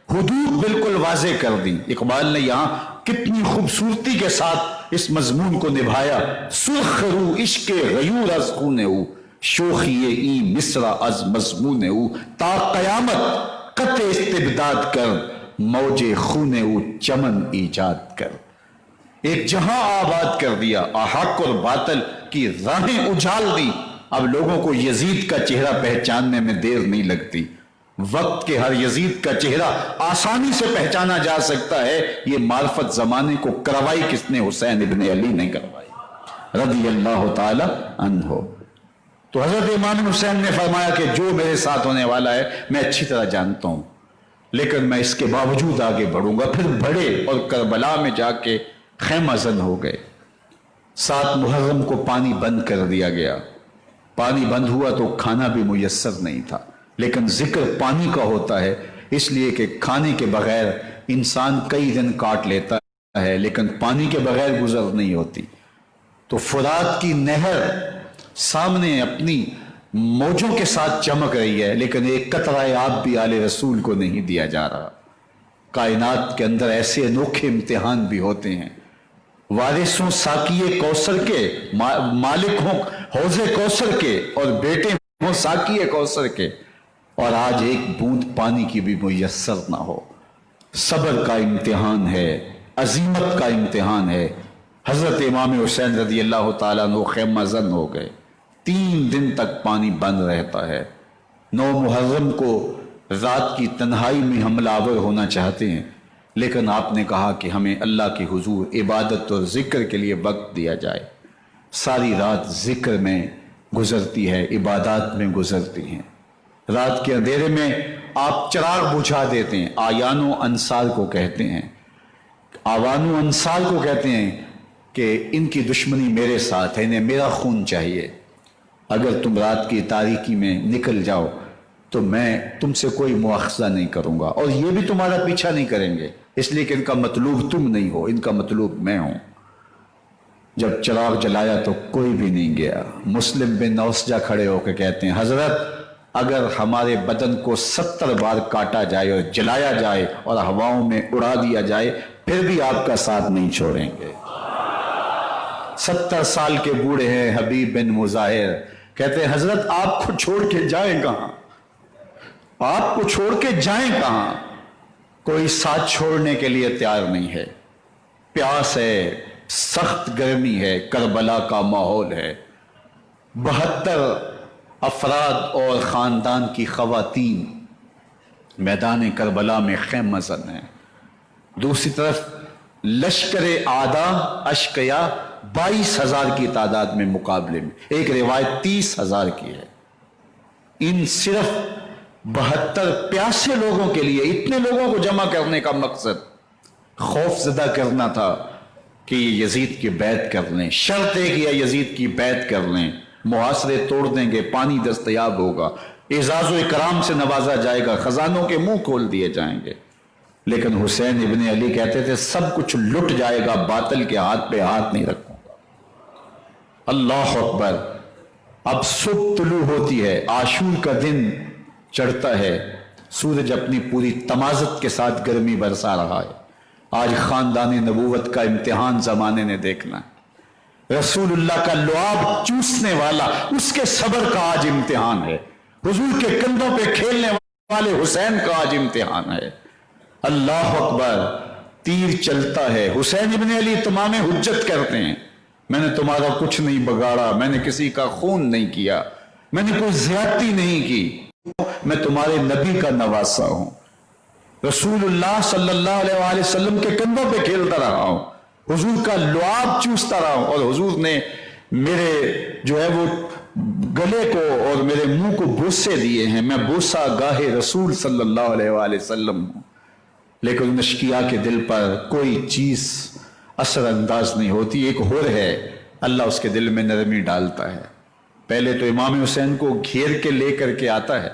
حدود بالکل واضح کر دی۔ اقبال نے یہاں کتنی خوبصورتی کے ساتھ اس مضمون کو نبھایا۔ سرخ رو عشق غیور از خون او، شوخی ای مصرع از مضمون او، تا قیامت قطع استبداد کر، موج خون او چمن ایجاد کر۔ ایک جہاں آباد کر دیا، حق اور باطل کی راہیں اجال دی۔ اب لوگوں کو یزید کا چہرہ پہچاننے میں دیر نہیں لگتی۔ وقت کے ہر یزید کا چہرہ آسانی سے پہچانا جا سکتا ہے۔ یہ معرفت زمانے کو کروائی کس نے؟ حسین ابن علی نے کروائی رضی اللہ تعالی عنہ۔ تو حضرت امام حسین نے فرمایا کہ جو میرے ساتھ ہونے والا ہے میں اچھی طرح جانتا ہوں، لیکن میں اس کے باوجود آگے بڑھوں گا۔ پھر بڑھے اور کربلا میں جا کے خیمہ زن ہو گئے۔ 7 محرم کو پانی بند کر دیا گیا۔ پانی بند ہوا تو کھانا بھی میسر نہیں تھا، لیکن ذکر پانی کا ہوتا ہے اس لیے کہ کھانے کے بغیر انسان کئی دن کاٹ لیتا ہے، لیکن پانی کے بغیر گزر نہیں ہوتی۔ تو فرات کی نہر سامنے اپنی موجوں کے ساتھ چمک رہی ہے، لیکن ایک قطرہ آب بھی آل رسول کو نہیں دیا جا رہا۔ کائنات کے اندر ایسے انوکھے امتحان بھی ہوتے ہیں۔ وارثوں ساقی کوثر کے، مالک ہوں حوض کوثر کے، اور بیٹے ہوں ساقی کوثر کے، اور آج ایک بوند پانی کی بھی میسر نہ ہو۔ صبر کا امتحان ہے، عزیمت کا امتحان ہے۔ حضرت امام حسین رضی اللہ تعالیٰ عنہ خیمہ زن ہو گئے۔ 3 دن تک پانی بند رہتا ہے۔ 9 محرم کو رات کی تنہائی میں حملہ آور ہونا چاہتے ہیں، لیکن آپ نے کہا کہ ہمیں اللہ کے حضور عبادت اور ذکر کے لیے وقت دیا جائے۔ ساری رات ذکر میں گزرتی ہے، عبادات میں گزرتی ہیں۔ رات کے اندھیرے میں آپ چراغ بجھا دیتے ہیں۔ آیان و انصار کو کہتے ہیں، آوان و انصار کو کہتے ہیں کہ ان کی دشمنی میرے ساتھ ہے، انہیں میرا خون چاہیے۔ اگر تم رات کی تاریکی میں نکل جاؤ تو میں تم سے کوئی مواخذہ نہیں کروں گا، اور یہ بھی تمہارا پیچھا نہیں کریں گے، اس لیے کہ ان کا مطلوب تم نہیں ہو، ان کا مطلوب میں ہوں۔ جب چراغ جلایا تو کوئی بھی نہیں گیا۔ مسلم بن نوسجہ کھڑے ہو کے کہتے ہیں حضرت اگر ہمارے بدن کو 70 بار کاٹا جائے اور جلایا جائے اور ہواؤں میں اڑا دیا جائے پھر بھی آپ کا ساتھ نہیں چھوڑیں گے۔ 70 سال کے بوڑھے ہیں حبیب بن مظاہر، کہتے ہیں حضرت آپ کو چھوڑ کے جائیں کہاں، آپ کو چھوڑ کے جائیں کہاں؟ کوئی ساتھ چھوڑنے کے لیے تیار نہیں ہے۔ پیاس ہے، سخت گرمی ہے، کربلا کا ماحول ہے، 72 افراد اور خاندان کی خواتین میدان کربلا میں خیمہ زن ہیں۔ دوسری طرف لشکر اعداء اشقیا 22,000 کی تعداد میں مقابلے میں، ایک روایت 30,000 کی ہے۔ ان صرف 72 پیاسے لوگوں کے لیے اتنے لوگوں کو جمع کرنے کا مقصد خوف زدہ کرنا تھا کہ یہ یزید کی بیعت کر لیں۔ شرط ہے کہ یہ یزید کی بیعت کر لیں، محاصرے توڑ دیں گے، پانی دستیاب ہوگا، اعزاز و اکرام سے نوازا جائے گا، خزانوں کے منہ کھول دیے جائیں گے۔ لیکن حسین ابن علی کہتے تھے سب کچھ لٹ جائے گا، باطل کے ہاتھ پہ ہاتھ نہیں رکھوں گا۔ اللہ اکبر۔ اب صبح طلوع ہوتی ہے، عاشور کا دن چڑھتا ہے، سورج اپنی پوری تمازت کے ساتھ گرمی برسا رہا ہے۔ آج خاندان نبوت کا امتحان زمانے نے دیکھنا ہے۔ رسول اللہ کا لعاب چوسنے والا اس کے صبر کا آج امتحان ہے۔ حضور کے کندھوں پہ کھیلنے والے حسین کا آج امتحان ہے۔ اللہ اکبر۔ تیر چلتا ہے، حسین ابن علی تمام حجت کرتے ہیں میں نے تمہارا کچھ نہیں بگاڑا، میں نے کسی کا خون نہیں کیا، میں نے کوئی زیادتی نہیں کی، میں تمہارے نبی کا نواسا ہوں، رسول اللہ صلی اللہ علیہ وآلہ وسلم کے کندھوں پہ کھیلتا رہا ہوں، حضور کا لعاب چوستا رہا ہوں، اور حضور نے میرے جو ہے وہ گلے کو اور میرے منہ کو بوسے دیے ہیں، میں بوسا گاہے رسول صلی اللہ علیہ وآلہ وسلم ہوں۔ لیکن ان اشقیاء کے دل پر کوئی چیز اثر انداز نہیں ہوتی۔ ایک ہور ہے، اللہ اس کے دل میں نرمی ڈالتا ہے۔ پہلے تو امام حسین کو گھیر کے لے کر کے آتا ہے،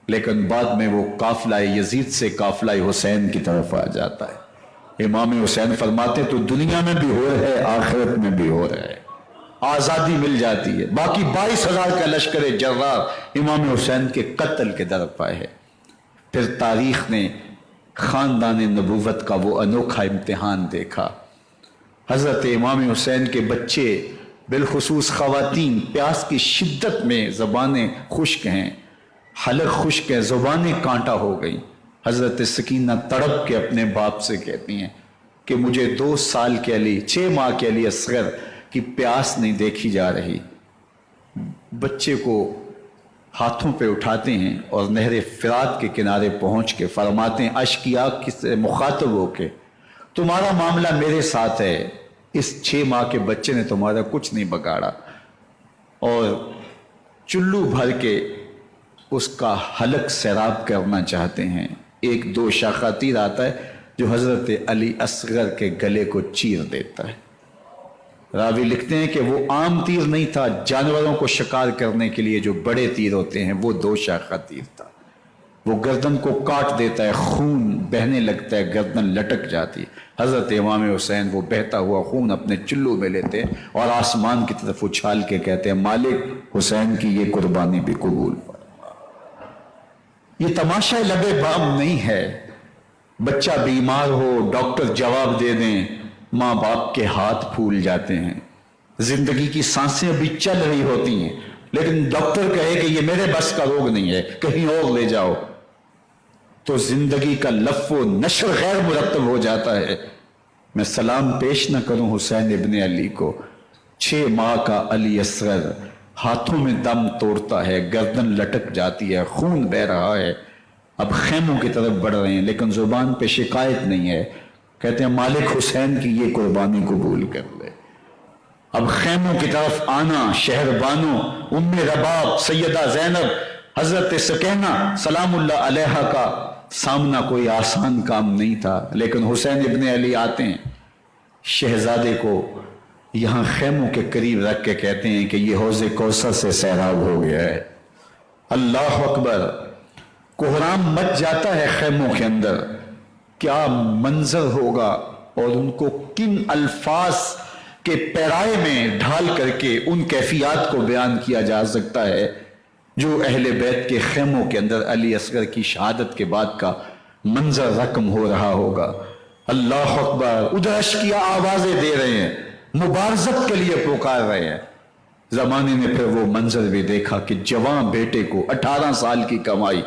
لیکن بعد میں وہ قافلہ یزید سے قافلہ حسین کی طرف آ جاتا ہے۔ امام حسین فرماتے تو دنیا میں بھی ہو رہا ہے، آخرت میں بھی ہو رہا ہے، آزادی مل جاتی ہے۔ باقی 22,000 کا لشکر جرار امام حسین کے قتل کے در پائے ہے۔ پھر تاریخ نے خاندان نبوت کا وہ انوکھا امتحان دیکھا۔ حضرت امام حسین کے بچے بالخصوص خواتین پیاس کی شدت میں زبانیں خشک ہیں، حلق خشک ہے، زبانیں کانٹا ہو گئی۔ حضرت سکینہ تڑپ کے اپنے باپ سے کہتی ہیں کہ مجھے 2 سال کے علی 6 ماہ کے علی اصغر کی پیاس نہیں دیکھی جا رہی۔ بچے کو ہاتھوں پہ اٹھاتے ہیں اور نہر فرات کے کنارے پہنچ کے فرماتے ہیں اشقیاء سے مخاطب ہو کے، تمہارا معاملہ میرے ساتھ ہے، اس 6 ماہ کے بچے نے تمہارا کچھ نہیں بگاڑا، اور چلو بھر کے اس کا حلق سیراب کرنا چاہتے ہیں۔ ایک 2 شاخہ تیر آتا ہے جو حضرت علی اصغر کے گلے کو چیر دیتا ہے۔ راوی لکھتے ہیں کہ وہ عام تیر نہیں تھا، جانوروں کو شکار کرنے کے لیے جو بڑے تیر ہوتے ہیں وہ 2 شاخہ تیر تھا۔ وہ گردن کو کاٹ دیتا ہے، خون بہنے لگتا ہے، گردن لٹک جاتی ہے۔ حضرت امام حسین وہ بہتا ہوا خون اپنے چلو میں لیتے ہیں اور آسمان کی طرف اچھال کے کہتے ہیں مالک حسین کی یہ قربانی بھی قبول فرما۔ یہ تماشا لبے بام نہیں ہے، بچہ بیمار ہو ڈاکٹر جواب دے دیں، ماں باپ کے ہاتھ پھول جاتے ہیں، زندگی کی سانسیں ابھی چل رہی ہوتی ہیں، لیکن ڈاکٹر کہے کہ یہ میرے بس کا روگ نہیں ہے، کہیں اور لے جاؤ، تو زندگی کا لف و نشر غیر مرتب ہو جاتا ہے۔ میں سلام پیش نہ کروں حسین ابن علی کو، 6 ماہ کا علی اصغر ہاتھوں میں دم توڑتا ہے، گردن لٹک جاتی ہے، خون بہ رہا ہے، اب خیموں کی طرف بڑھ رہے ہیں، لیکن زبان پہ شکایت نہیں ہے، کہتے ہیں مالک حسین کی یہ قربانی قبول کر لے۔ اب خیموں کی طرف آنا، شہر بانو، ام رباب، سیدہ زینب، حضرت سکینہ سلام اللہ علیہا کا سامنا کوئی آسان کام نہیں تھا، لیکن حسین ابن علی آتے ہیں، شہزادے کو یہاں خیموں کے قریب رکھ کے کہتے ہیں کہ یہ حوض کوثر سے سیراب ہو گیا ہے۔ اللہ اکبر، کوہرام مچ جاتا ہے خیموں کے اندر، کیا منظر ہوگا اور ان کو کن الفاظ کے پیرائے میں ڈھال کر کے ان کیفیات کو بیان کیا جا سکتا ہے جو اہل بیت کے خیموں کے اندر علی اصغر کی شہادت کے بعد کا منظر رقم ہو رہا ہوگا۔ اللہ اکبر، ادھر اشقیاء آوازیں دے رہے ہیں، مبارزت کے لیے پکار رہے ہیں۔ زمانے نے پھر وہ منظر بھی دیکھا کہ جوان بیٹے کو 18 سال کی کمائی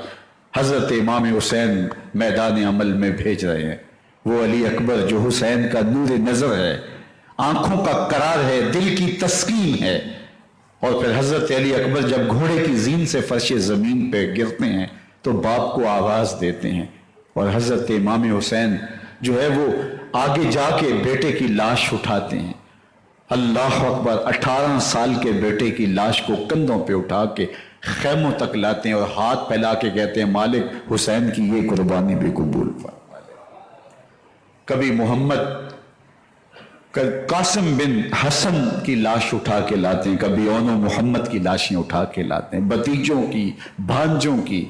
حضرت امام حسین میدان عمل میں بھیج رہے ہیں۔ وہ علی اکبر جو حسین کا نور نظر ہے، آنکھوں کا قرار ہے، دل کی تسکین ہے، اور پھر حضرت علی اکبر جب گھوڑے کی زین سے فرش زمین پہ گرتے ہیں تو باپ کو آواز دیتے ہیں، اور حضرت امام حسین جو ہے وہ آگے جا کے بیٹے کی لاش اٹھاتے ہیں۔ اللہ اکبر، 18 سال کے بیٹے کی لاش کو کندھوں پہ اٹھا کے خیموں تک لاتے ہیں اور ہاتھ پھیلا کے کہتے ہیں مالک حسین کی یہ قربانی بھی قبول فرما لے۔ کبھی محمد قاسم بن حسن کی لاش اٹھا کے لاتے ہیں، کبھی اونو محمد کی لاشیں اٹھا کے لاتے ہیں، بھتیجوں کی، بھانجوں کی،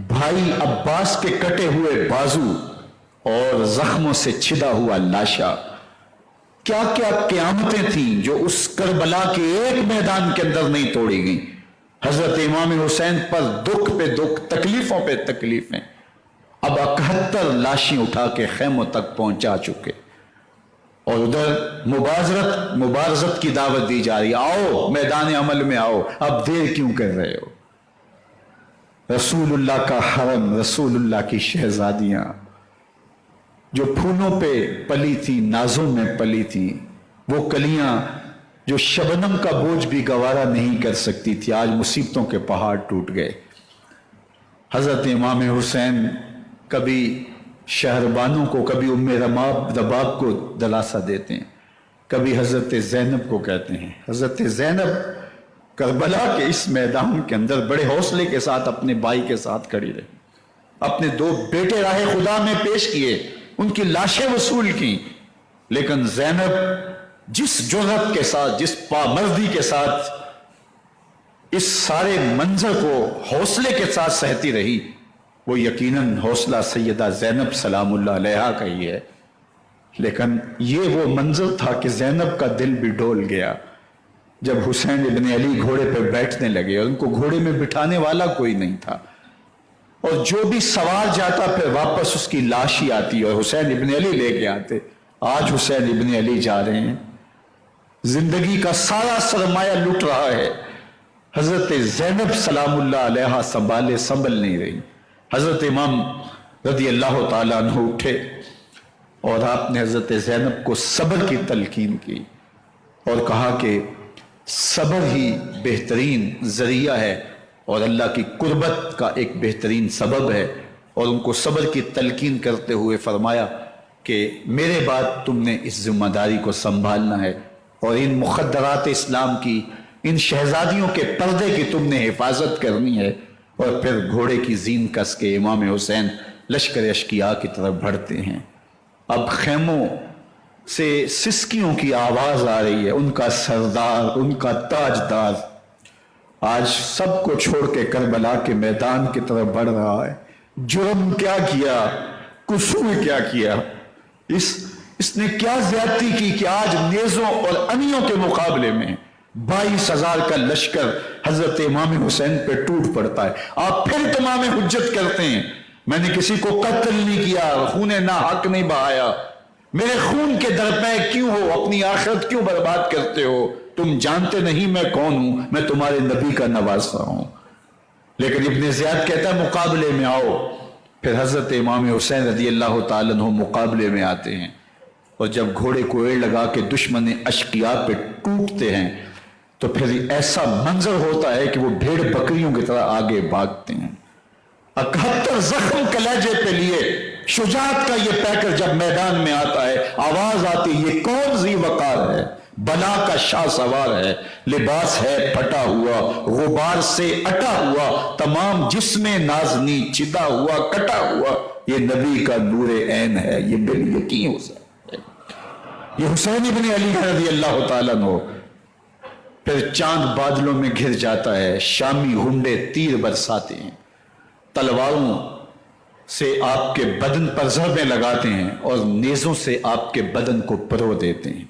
بھائی عباس کے کٹے ہوئے بازو اور زخموں سے چھدا ہوا لاشا۔ کیا کیا قیامتیں تھیں جو اس کربلا کے ایک میدان کے اندر نہیں توڑی گئیں۔ حضرت امام حسین پر دکھ پہ دکھ، تکلیفوں پہ تکلیفیں، اب 71 لاشیں اٹھا کے خیموں تک پہنچا چکے، اور ادھر مبارزت کی دعوت دی جا رہی، آؤ میدان عمل میں آؤ، اب دیر کیوں کر رہے ہو۔ رسول اللہ کا حرم، رسول اللہ کی شہزادیاں جو پھولوں پہ پلی تھی، نازوں میں پلی تھی، وہ کلیاں جو شبنم کا بوجھ بھی گوارا نہیں کر سکتی تھی، آج مصیبتوں کے پہاڑ ٹوٹ گئے۔ حضرت امام حسین کبھی شہربانوں کو، کبھی رباب کو دلاسا دیتے ہیں، کبھی حضرت زینب کو کہتے ہیں۔ حضرت زینب کربلا کے اس میدان کے اندر بڑے حوصلے کے ساتھ اپنے بھائی کے ساتھ کھڑی رہی، اپنے 2 بیٹے راہ خدا میں پیش کیے، ان کی لاشیں وصول کی، لیکن زینب جس جرأت کے ساتھ، جس پامردی کے ساتھ اس سارے منظر کو حوصلے کے ساتھ سہتی رہی، وہ یقیناً حوصلہ سیدہ زینب سلام اللہ علیہا کا ہی ہے، لیکن یہ وہ منظر تھا کہ زینب کا دل بھی ڈول گیا جب حسین ابن علی گھوڑے پہ بیٹھنے لگے اور ان کو گھوڑے میں بٹھانے والا کوئی نہیں تھا، اور جو بھی سوار جاتا پھر واپس اس کی لاش ہی آتی اور حسین ابن علی لے کے آتے۔ آج حسین ابن علی جا رہے ہیں، زندگی کا سارا سرمایہ لٹ رہا ہے، حضرت زینب سلام اللہ علیہا سنبھل نہیں رہی۔ حضرت امام رضی اللہ تعالیٰ عنہ اٹھے اور آپ نے حضرت زینب کو صبر کی تلقین کی اور کہا کہ صبر ہی بہترین ذریعہ ہے اور اللہ کی قربت کا ایک بہترین سبب ہے، اور ان کو صبر کی تلقین کرتے ہوئے فرمایا کہ میرے بعد تم نے اس ذمہ داری کو سنبھالنا ہے اور ان مخدرات اسلام کی، ان شہزادیوں کے پردے کی تم نے حفاظت کرنی ہے۔ اور پھر گھوڑے کی زین کس کے امام حسین لشکر اشقیاء کی طرف بڑھتے ہیں۔ اب خیموں سے سسکیوں کی آواز آ رہی ہے، ان کا سردار، ان کا تاجدار آج سب کو چھوڑ کے کربلا کے میدان کی طرف بڑھ رہا ہے۔ جرم کیا کیا، قصور کیا کیا، اس نے کیا زیادتی کی کہ آج نیزوں اور انیوں کے مقابلے میں 22,000 کا لشکر حضرت امام حسین پہ ٹوٹ پڑتا ہے۔ آپ پھر تمام حجت کرتے ہیں میں نے کسی کو قتل نہیں کیا، خون ناحق نہیں بہایا، میرے خون کے درپے کیوں ہو، اپنی آخرت کیوں برباد کرتے ہو؟ تم جانتے نہیں میں کون ہوں، میں تمہارے نبی کا نواسا ہوں۔ لیکن ابن زیاد کہتا ہے مقابلے میں آؤ۔ پھر حضرت امام حسین رضی اللہ تعالیٰ عنہ مقابلے میں آتے ہیں، اور جب گھوڑے کو ایڑ لگا کے دشمن اشقیاء پہ ٹوٹتے ہیں تو پھر ایسا منظر ہوتا ہے کہ وہ بھیڑ بکریوں کی طرح آگے بھاگتے ہیں۔ 71 زخم کلیجے پہ لیے شجاعت کا یہ پیکر جب میدان میں آتا ہے، آواز آتی یہ کون ذی وقار ہے، بلا کا شاہ سوار ہے، لباس ہے پھٹا ہوا، غبار سے اٹا ہوا، تمام جسم نازنی چدا ہوا کٹا ہوا، یہ نبی کا نور عین ہے، یہ بال یقین ہو سکتا ہے، یہ حسین ابن علی رضی اللہ تعالیٰ عنہ۔ پھر چاند بادلوں میں گھر جاتا ہے، شامی ہنڈے تیر برساتے ہیں، تلواروں سے آپ کے بدن پر ضربیں لگاتے ہیں اور نیزوں سے آپ کے بدن کو پرو دیتے ہیں۔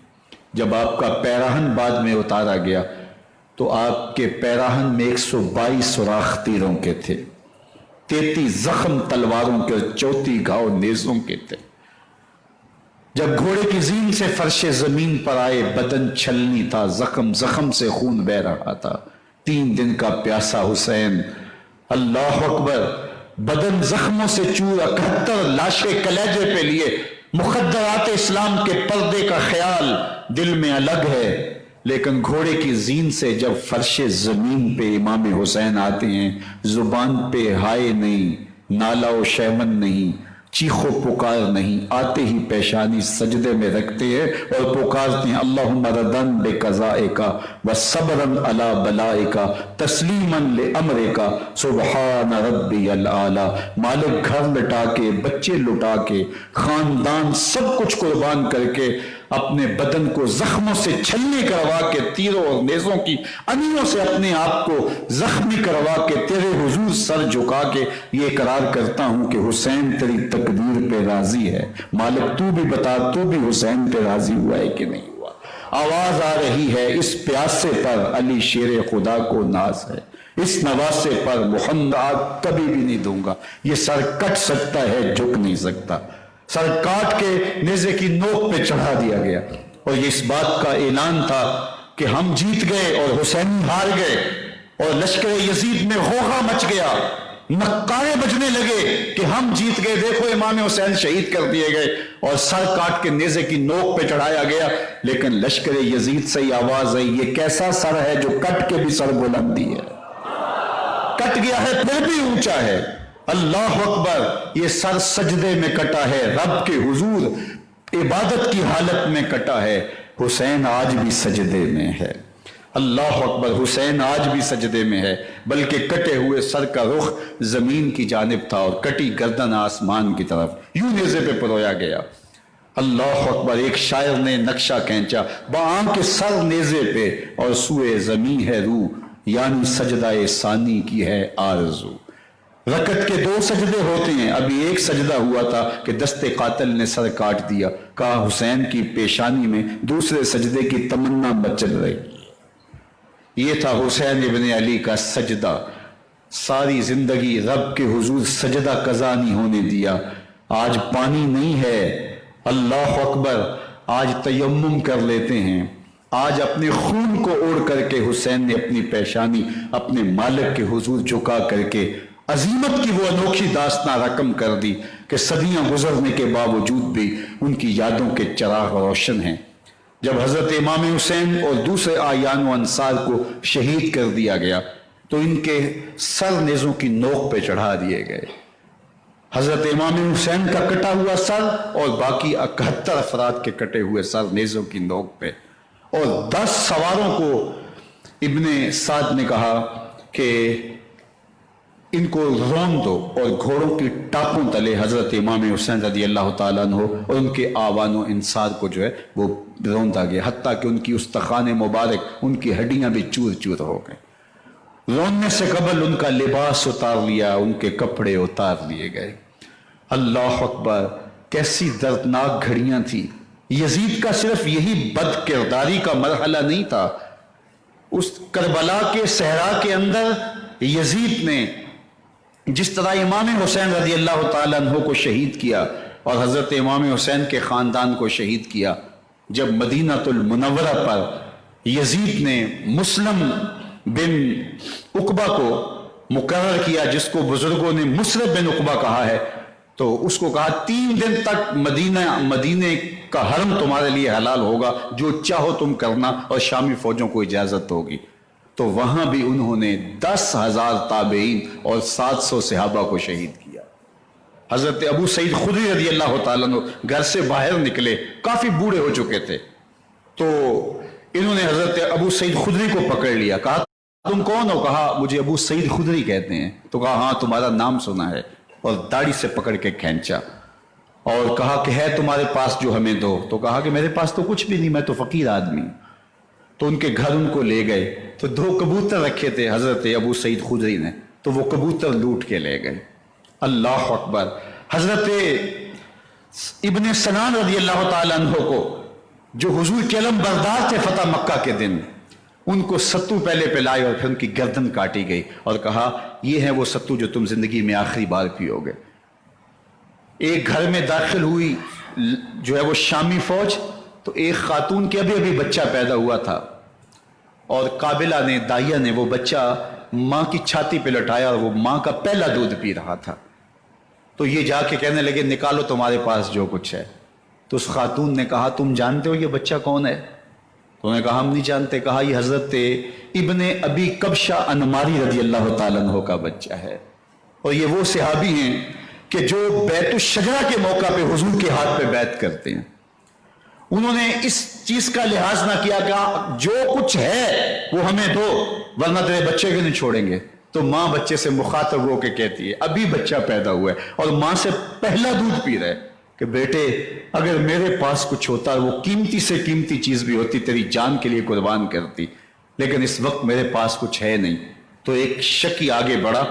جب آپ کا پیراہن بعد میں اتارا گیا تو آپ کے پیراہن میں 122 سوراخ تیروں کے تھے، 33 زخم تلواروں کے اور 34 گھاؤ نیزوں کے تھے۔ جب گھوڑے کی زین سے فرش زمین پر آئے بدن چھلنی تھا، زخم سے خون بہ رہا تھا، 3 دن کا پیاسا حسین، اللہ اکبر، بدن زخموں سے چور، 71 لاشیں کلیجے پہ لیے، مخدرات اسلام کے پردے کا خیال دل میں الگ ہے، لیکن گھوڑے کی زین سے جب فرش زمین پہ امام حسین آتے ہیں، زبان پہ ہائے نہیں، نالا و شیمن نہیں، چیخ و پکار نہیں، آتے ہی پیشانی سجدے میں رکھتے ہیں اور پکارتے ہیں اللہم ردن بقضائکا وصبرن علی بلائکا تسلیمن لامرکا سبحان ربی العالی۔ مالک گھر لٹا کے، بچے لٹا کے، خاندان سب کچھ قربان کر کے، اپنے بدن کو زخموں سے چھلنی کروا کے، تیروں اور نیزوں کی انیوں سے اپنے آپ کو زخمی کروا کے، تیرے حضور سر جھکا کے یہ اقرار کرتا ہوں کہ حسین تیری تقدیر پہ راضی ہے، مالک تو بھی بتا تو بھی حسین پہ راضی ہوا ہے کہ نہیں ہوا۔ آواز آ رہی ہے اس پیاسے پر علی شیر خدا کو ناز ہے، اس نواسے پر محمد کبھی بھی نہیں دوں گا، یہ سر کٹ سکتا ہے جھک نہیں سکتا۔ سر کاٹ کے نیزے کی نوک پہ چڑھا دیا گیا، اور یہ اس بات کا اعلان تھا کہ ہم جیت گئے اور حسین ہار گئے، اور لشکر یزید میں غوغا مچ گیا، نقارے بجنے لگے کہ ہم جیت گئے، دیکھو امام حسین شہید کر دیے گئے، اور سر کاٹ کے نیزے کی نوک پہ چڑھایا گیا۔ لیکن لشکر یزید سے ہی آواز آئی یہ کیسا سر ہے جو کٹ کے بھی سر بلندی ہے، کٹ گیا ہے پھر بھی اونچا ہے، اللہ اکبر، یہ سر سجدے میں کٹا ہے، رب کے حضور عبادت کی حالت میں کٹا ہے، حسین آج بھی سجدے میں ہے۔ اللہ اکبر، حسین آج بھی سجدے میں ہے، بلکہ کٹے ہوئے سر کا رخ زمین کی جانب تھا اور کٹی گردن آسمان کی طرف، یوں نیزے پہ پرویا گیا۔ اللہ اکبر، ایک شاعر نے نقشہ کھینچا، بآنکھ سر نیزے پہ اور سوئے زمین ہے روح، یعنی سجدہ ثانی کی ہے آرزو۔ رکعت کے 2 سجدے ہوتے ہیں، ابھی ایک سجدہ ہوا تھا کہ دست قاتل نے سر کاٹ دیا، کہا حسین کی پیشانی میں دوسرے سجدے کی تمنا مچل رہی۔ یہ تھا حسین ابن علی کا سجدہ، ساری زندگی رب کے حضور سجدہ قضا نہیں ہونے دیا۔ آج پانی نہیں ہے، اللہ اکبر، آج تیمم کر لیتے ہیں، آج اپنے خون کو اوڑھ کر کے حسین نے اپنی پیشانی اپنے مالک کے حضور جھکا کر کے عظیمت کی وہ انوکھی داستان رقم کر دی کہ صدیاں گزرنے کے باوجود بھی ان کی یادوں کے چراغ روشن ہیں۔ جب حضرت امام حسین اور دوسرے آیان و انصار کو شہید کر دیا گیا تو ان کے سر نیزوں کی نوک پہ چڑھا دیے گئے۔ حضرت امام حسین کا کٹا ہوا سر اور باقی 71 افراد کے کٹے ہوئے سر نیزوں کی نوک پہ، اور 10 سواروں کو ابن سعد نے کہا کہ ان کو رون دو، اور گھوڑوں کی ٹاپوں تلے حضرت امام حسین رضی اللہ تعالیٰ عنہ اور ان کے آوان و انصار کو جو ہے وہ روندا گیا، حتیٰ کہ ان کی استخوان مبارک، ان کی ہڈیاں بھی چور چور ہو گئے۔ روننے سے قبل ان کا لباس اتار لیا، ان کے کپڑے اتار لیے گئے۔ اللہ اکبر، کیسی دردناک گھڑیاں تھیں۔ یزید کا صرف یہی بد کرداری کا مرحلہ نہیں تھا، اس کربلا کے صحرا کے اندر یزید نے جس طرح امام حسین رضی اللہ تعالیٰ عنہ کو شہید کیا اور حضرت امام حسین کے خاندان کو شہید کیا، جب مدینہ المنورہ پر یزید نے مسلم بن عقبہ کو مقرر کیا، جس کو بزرگوں نے مسلم بن عقبہ کہا ہے، تو اس کو کہا 3 دن تک مدینے کا حرم تمہارے لیے حلال ہوگا، جو چاہو تم کرنا، اور شامی فوجوں کو اجازت ہوگی۔ تو وہاں بھی انہوں نے 10,000 تابعین اور 700 صحابہ کو شہید کیا۔ حضرت ابو سعید خدری رضی اللہ تعالیٰ عنہ گھر سے باہر نکلے، کافی بوڑھے ہو چکے تھے، تو انہوں نے حضرت ابو سعید خدری کو پکڑ لیا، کہا تم کون ہو؟ کہا مجھے ابو سعید خدری کہتے ہیں۔ تو کہا ہاں تمہارا نام سنا ہے، اور داڑھی سے پکڑ کے کھینچا اور کہا کہ ہے تمہارے پاس جو ہمیں دو؟ تو کہا کہ میرے پاس تو کچھ بھی نہیں، میں تو فقیر آدمی ہوں۔ تو ان کے گھر ان کو لے گئے، تو 2 کبوتر رکھے تھے حضرت ابو سعید خدری نے، تو وہ کبوتر لوٹ کے لے گئے۔ اللہ اکبر، حضرت ابن سنان رضی اللہ تعالیٰ عنہ کو جو حضور کے علم بردار تھے فتح مکہ کے دن، ان کو ستو پہلے پلائے اور پھر ان کی گردن کاٹی گئی اور کہا یہ ہے وہ ستو جو تم زندگی میں آخری بار پیو گے۔ ایک گھر میں داخل ہوئی جو ہے وہ شامی فوج، تو ایک خاتون کے ابھی بچہ پیدا ہوا تھا، اور قابلہ نے، دائیا نے وہ بچہ ماں کی چھاتی پہ لٹایا، اور وہ ماں کا پہلا دودھ پی رہا تھا۔ تو یہ جا کے کہنے لگے نکالو تمہارے پاس جو کچھ ہے۔ تو اس خاتون نے کہا تم جانتے ہو یہ بچہ کون ہے؟ تو انہوں نے کہا ہم نہیں جانتے۔ کہا یہ حضرت ابن ابی کبشہ انماری رضی اللہ تعالیٰ عنہ کا بچہ ہے، اور یہ وہ صحابی ہیں کہ جو بیت الشجرہ کے موقع پہ حضور کے ہاتھ پہ بیعت کرتے ہیں۔ انہوں نے اس چیز کا لحاظ نہ کیا کہ جو کچھ ہے وہ ہمیں دو، ورنہ تیرے بچے کو نہیں چھوڑیں گے۔ تو ماں بچے سے مخاطب ہو کے کہتی ہے، ابھی بچہ پیدا ہوا ہے اور ماں سے پہلا دودھ پی رہا ہے، کہ بیٹے اگر میرے پاس کچھ ہوتا، وہ قیمتی سے قیمتی چیز بھی ہوتی، تیری جان کے لیے قربان کرتی، لیکن اس وقت میرے پاس کچھ ہے نہیں۔ تو ایک شکی آگے بڑھا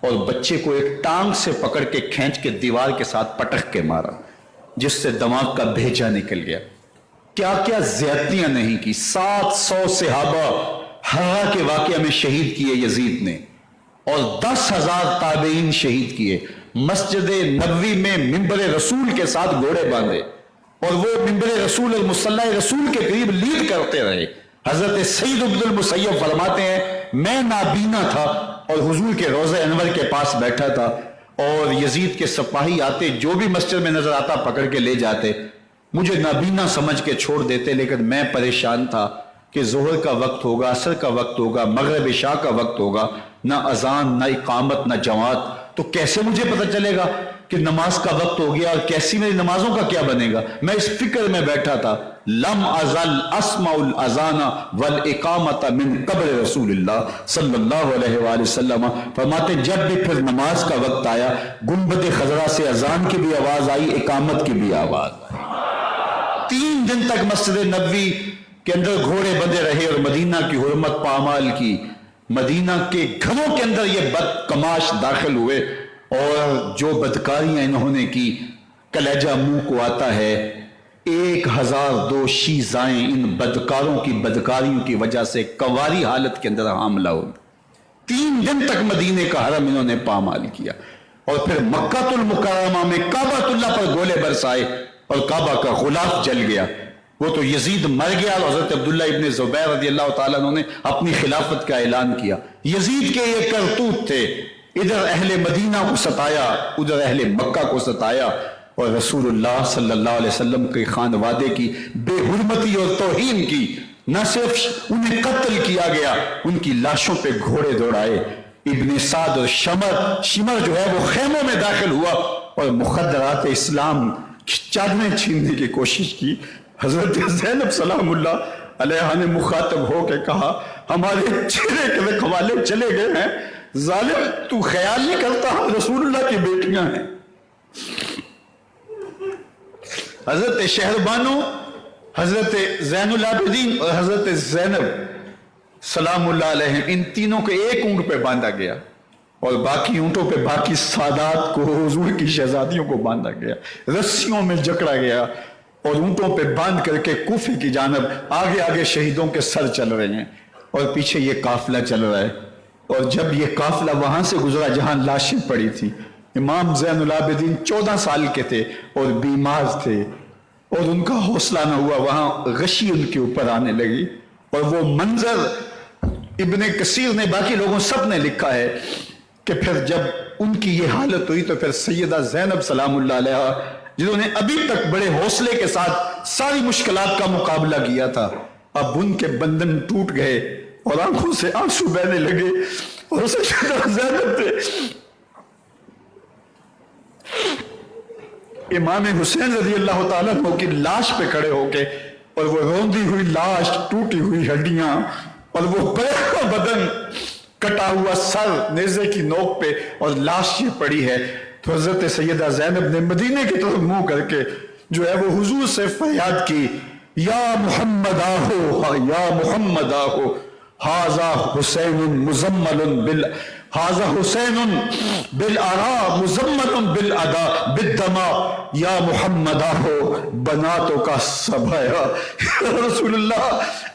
اور بچے کو ایک ٹانگ سے پکڑ کے کھینچ کے دیوار کے ساتھ پٹک کے مارا، جس سے دماغ کا بھیجا نکل گیا۔ کیا کیا زیادتیاں نہیں کی۔ 700 صحابہ ہرا کے واقعہ میں شہید کیے یزید نے، اور 10,000 تابعین شہید کیے۔ مسجد نبوی میں ممبر رسول کے ساتھ گھوڑے باندھے، اور وہ ممبر رسول اور مصلی رسول کے قریب لیڈ کرتے رہے۔ حضرت سعید بن المسیب فرماتے ہیں میں نابینا تھا اور حضور کے روضہ انور کے پاس بیٹھا تھا، اور یزید کے سپاہی آتے، جو بھی مسجد میں نظر آتا پکڑ کے لے جاتے، مجھے نابینا سمجھ کے چھوڑ دیتے، لیکن میں پریشان تھا کہ ظہر کا وقت ہوگا، عصر کا وقت ہوگا، مغرب عشاء کا وقت ہوگا، نہ اذان، نہ اقامت، نہ جماعت۔ تو کیسے مجھے پتہ چلے گا کہ نماز کا وقت ہو گیا اور کیسی میری نمازوں کا کیا بنے گا؟ میں اس فکر میں بیٹھا تھا. لم ازل اسمع الاذان والاقامت من قبل رسول اللہ صلی اللہ علیہ وآلہ وسلم. فرماتے جب بھی پھر نماز کا وقت آیا گنبد خضرا سے اذان کی بھی آواز آئی، اقامت کی بھی آواز آئی. 3 دن تک مسجد نبوی کے اندر گھوڑے بندے رہے اور مدینہ کی حرمت پامال کی. مدینہ کے گھروں کے اندر یہ بدکماش داخل ہوئے اور جو بدکاریاں انہوں نے کی کلیجہ منہ کو آتا ہے. 1002 شیزائیں ان بدکاروں کی بدکاریوں کی وجہ سے کواری حالت کے اندر حاملہ ہو. 3 دن تک مدینے کا حرم انہوں نے پامال کیا اور پھر مکہ المکرمہ میں کعبۃ اللہ پر گولے برسائے اور کعبہ کا غلاف جل گیا. وہ تو یزید مر گیا اور حضرت عبداللہ ابن زبیر رضی اللہ تعالیٰ عنہ نے اپنی خلافت کا اعلان کیا. یزید کے یہ کرتوت تھے، ادھر اہل مدینہ کو ستایا ادھر اہل مکہ کو ستایا اور رسول اللہ صلی اللہ علیہ وسلم کے خانوادے کی بے حرمتی اور توہین کی. نہ صرف انہیں قتل کیا گیا، ان کی لاشوں پہ گھوڑے دوڑائے. ابن سعد اور شمر جو ہے وہ خیموں میں داخل ہوا اور مخدرات اسلام چادریں چھیننے کی کوشش کی. حضرت زینب سلام اللہ علیہ نے مخاطب ہو کے کہا ہمارے چہرے کے رکھوالے چلے گئے ہیں، ظالم تو خیال نہیں کرتا ہم رسول اللہ کی بیٹیاں ہیں. حضرت شہربانو، حضرت زین العابدین اور حضرت زینب سلام اللہ علیہ ان تینوں کو ایک اونٹ پہ باندھا گیا اور باقی اونٹوں پہ باقی سادات کو، حضور کی شہزادیوں کو باندھا گیا، رسیوں میں جکڑا گیا اور اونٹوں پہ باندھ کر کے کوفے کی جانب آگے آگے شہیدوں کے سر چل رہے ہیں اور پیچھے یہ قافلہ چل رہا ہے. اور جب یہ قافلہ وہاں سے گزرا جہاں لاشیں پڑی تھی، امام زین العابدین 14 سال کے تھے اور بیمار تھے اور ان کا حوصلہ نہ ہوا، وہاں غشی ان کے اوپر آنے لگی. اور وہ منظر ابن کثیر نے، باقی لوگوں سب نے لکھا ہے کہ پھر جب ان کی یہ حالت ہوئی تو پھر سیدہ زینب سلام اللہ علیہ جنہوں نے ابھی تک بڑے حوصلے کے ساتھ ساری مشکلات کا مقابلہ کیا تھا، اب ان کے بندن ٹوٹ گئے اور آنکھوں سے آنسو بہنے لگے اور سیدہ زینب تھے امام حسین رضی اللہ تعالیٰ عنہ کی لاش پہ کھڑے ہو کے اور وہ روندی ہوئی لاش، ٹوٹی ہوئی ہڈیاں اور وہ بڑا بدن، کٹا ہوا سر نیزے کی نوک پہ اور لاش یہ پڑی ہے. تو حضرت سیدہ زینب نے مدینے کی طرف منہ کر کے جو ہے وہ حضور سے فریاد کی، یا محمد آہو، یا محمد آہو، حاذا حسین مزمل حاذا حسین بالآراء مزمل بالأدا بالدماء، یا محمد آہو بناتوں کا سبایا. رسول اللہ،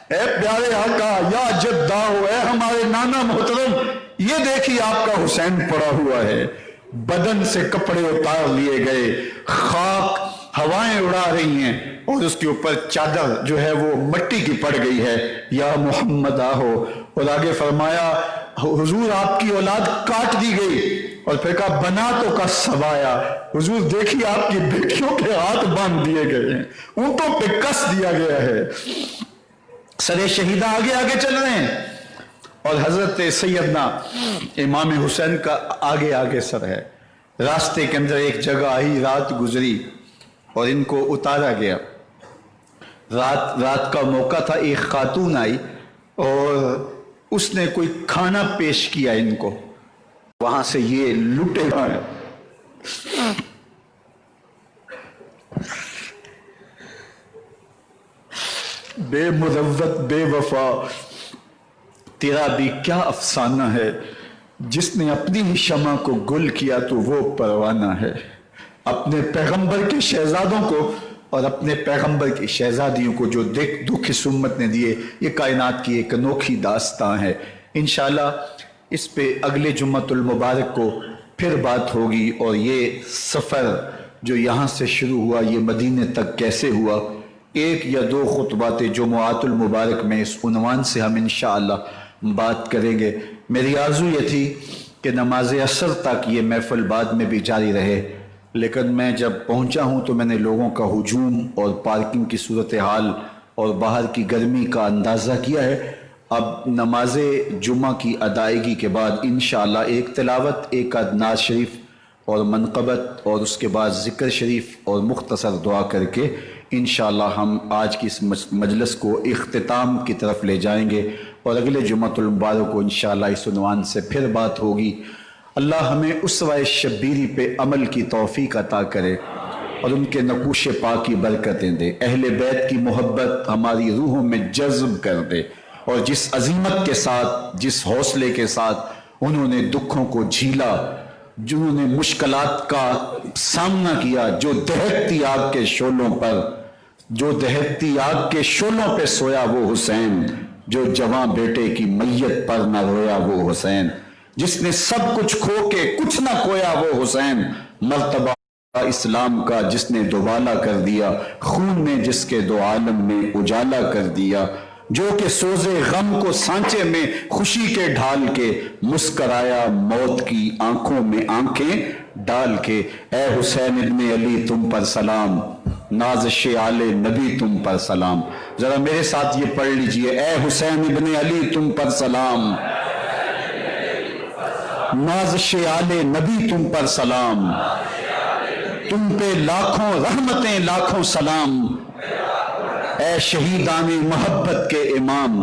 اے پیارے آقا، یا جداہو، اے ہمارے نانا محترم، یہ دیکھیے آپ کا حسین پڑا ہوا ہے، بدن سے کپڑے اتار لیے گئے، خاک ہوائیں اڑا رہی ہیں اور اس کے اوپر چادر جو ہے وہ مٹی کی پڑ گئی ہے، یا محمد آہو. اور آگے فرمایا حضور آپ کی اولاد کاٹ دی گئی اور پھر کہا بناتوں کا سوایا، حضور دیکھیے آپ کی بیٹیوں کے ہاتھ باندھ دیے گئے ہیں، اونٹوں پہ کس دیا گیا ہے، سرے شہیدہ آگے آگے چل رہے ہیں اور حضرت سیدنا امام حسین کا آگے آگے سر ہے. راستے کے اندر ایک جگہ آئی، رات گزری اور ان کو اتارا گیا. رات کا موقع تھا، ایک خاتون آئی اور اس نے کوئی کھانا پیش کیا ان کو، وہاں سے یہ لٹے گئے. بے مروت بے وفا تیرا بھی کیا افسانہ ہے، جس نے اپنی ہی شمع کو گل کیا تو وہ پروانہ ہے. اپنے پیغمبر کے شہزادوں کو اور اپنے پیغمبر کی شہزادیوں کو جو دکھ اس امت نے دیے، یہ کائنات کی ایک انوکھی داستان ہے. انشاءاللہ اس پہ اگلے جمعۃ المبارک کو پھر بات ہوگی اور یہ سفر جو یہاں سے شروع ہوا یہ مدینے تک کیسے ہوا، 1 یا 2 خطبات جمعات المبارک میں اس عنوان سے ہم انشاءاللہ بات کریں گے. میری آرزو یہ تھی کہ نماز عصر تک یہ محفل بعد میں بھی جاری رہے، لیکن میں جب پہنچا ہوں تو میں نے لوگوں کا ہجوم اور پارکنگ کی صورتحال اور باہر کی گرمی کا اندازہ کیا ہے اب نماز جمعہ کی ادائیگی کے بعد انشاءاللہ ایک تلاوت، ایک نعت شریف اور منقبت، اور اس کے بعد ذکر شریف اور مختصر دعا کر کے انشاءاللہ ہم آج کی اس مجلس کو اختتام کی طرف لے جائیں گے، اور اگلے جمعۃ المبارک کو انشاءاللہ اس عنوان سے پھر بات ہوگی۔ اللہ ہمیں اسوہ شبیری پہ عمل کی توفیق عطا کرے اور ان کے نقوش پاک کی برکتیں دے، اہل بیت کی محبت ہماری روحوں میں جذب کر دے، اور جس عظیمت کے ساتھ، جس حوصلے کے ساتھ انہوں نے دکھوں کو جھیلا، جنہوں نے مشکلات کا سامنا کیا، جو دہکتی آگ کے شعلوں پر، جو دہکتی آگ کے شعلوں پہ سویا وہ حسین، جو جواں بیٹے کی میت پر نہ رویا وہ حسین، جس نے سب کچھ کھو کے کچھ نہ کھویا وہ حسین، مرتبہ اسلام کا جس نے دوبالا کر دیا، خون نے جس کے دو عالم میں اجالا کر دیا، جو کہ سوزے غم کو سانچے میں خوشی کے ڈھال کے مسکرایا موت کی آنکھوں میں آنکھیں ڈال کے۔ اے حسین ابن علی تم پر سلام، نازش آل نبی تم پر سلام۔ ذرا میرے ساتھ یہ پڑھ لیجئے، اے حسین ابن علی تم پر سلام، نازش آل نبی تم پر سلام، تم پہ لاکھوں رحمتیں لاکھوں سلام، اے شہیدان محبت کے امام،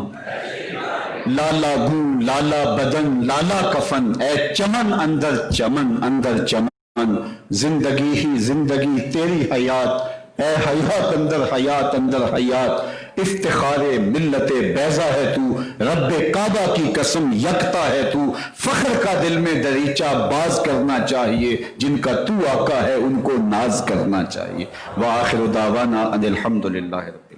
لالا گو لالا بدن لالا کفن، اے چمن اندر چمن اندر چمن، زندگی ہی زندگی تیری حیات، اے حیات اندر حیات، افتخار ملت بیضا ہے تو، رب کعبہ کی قسم یکتا ہے تو، فخر کا دل میں دریچہ باز کرنا چاہیے، جن کا تو آقا ہے ان کو ناز کرنا چاہیے۔ وآخر دعوانا ان الحمدللہ رب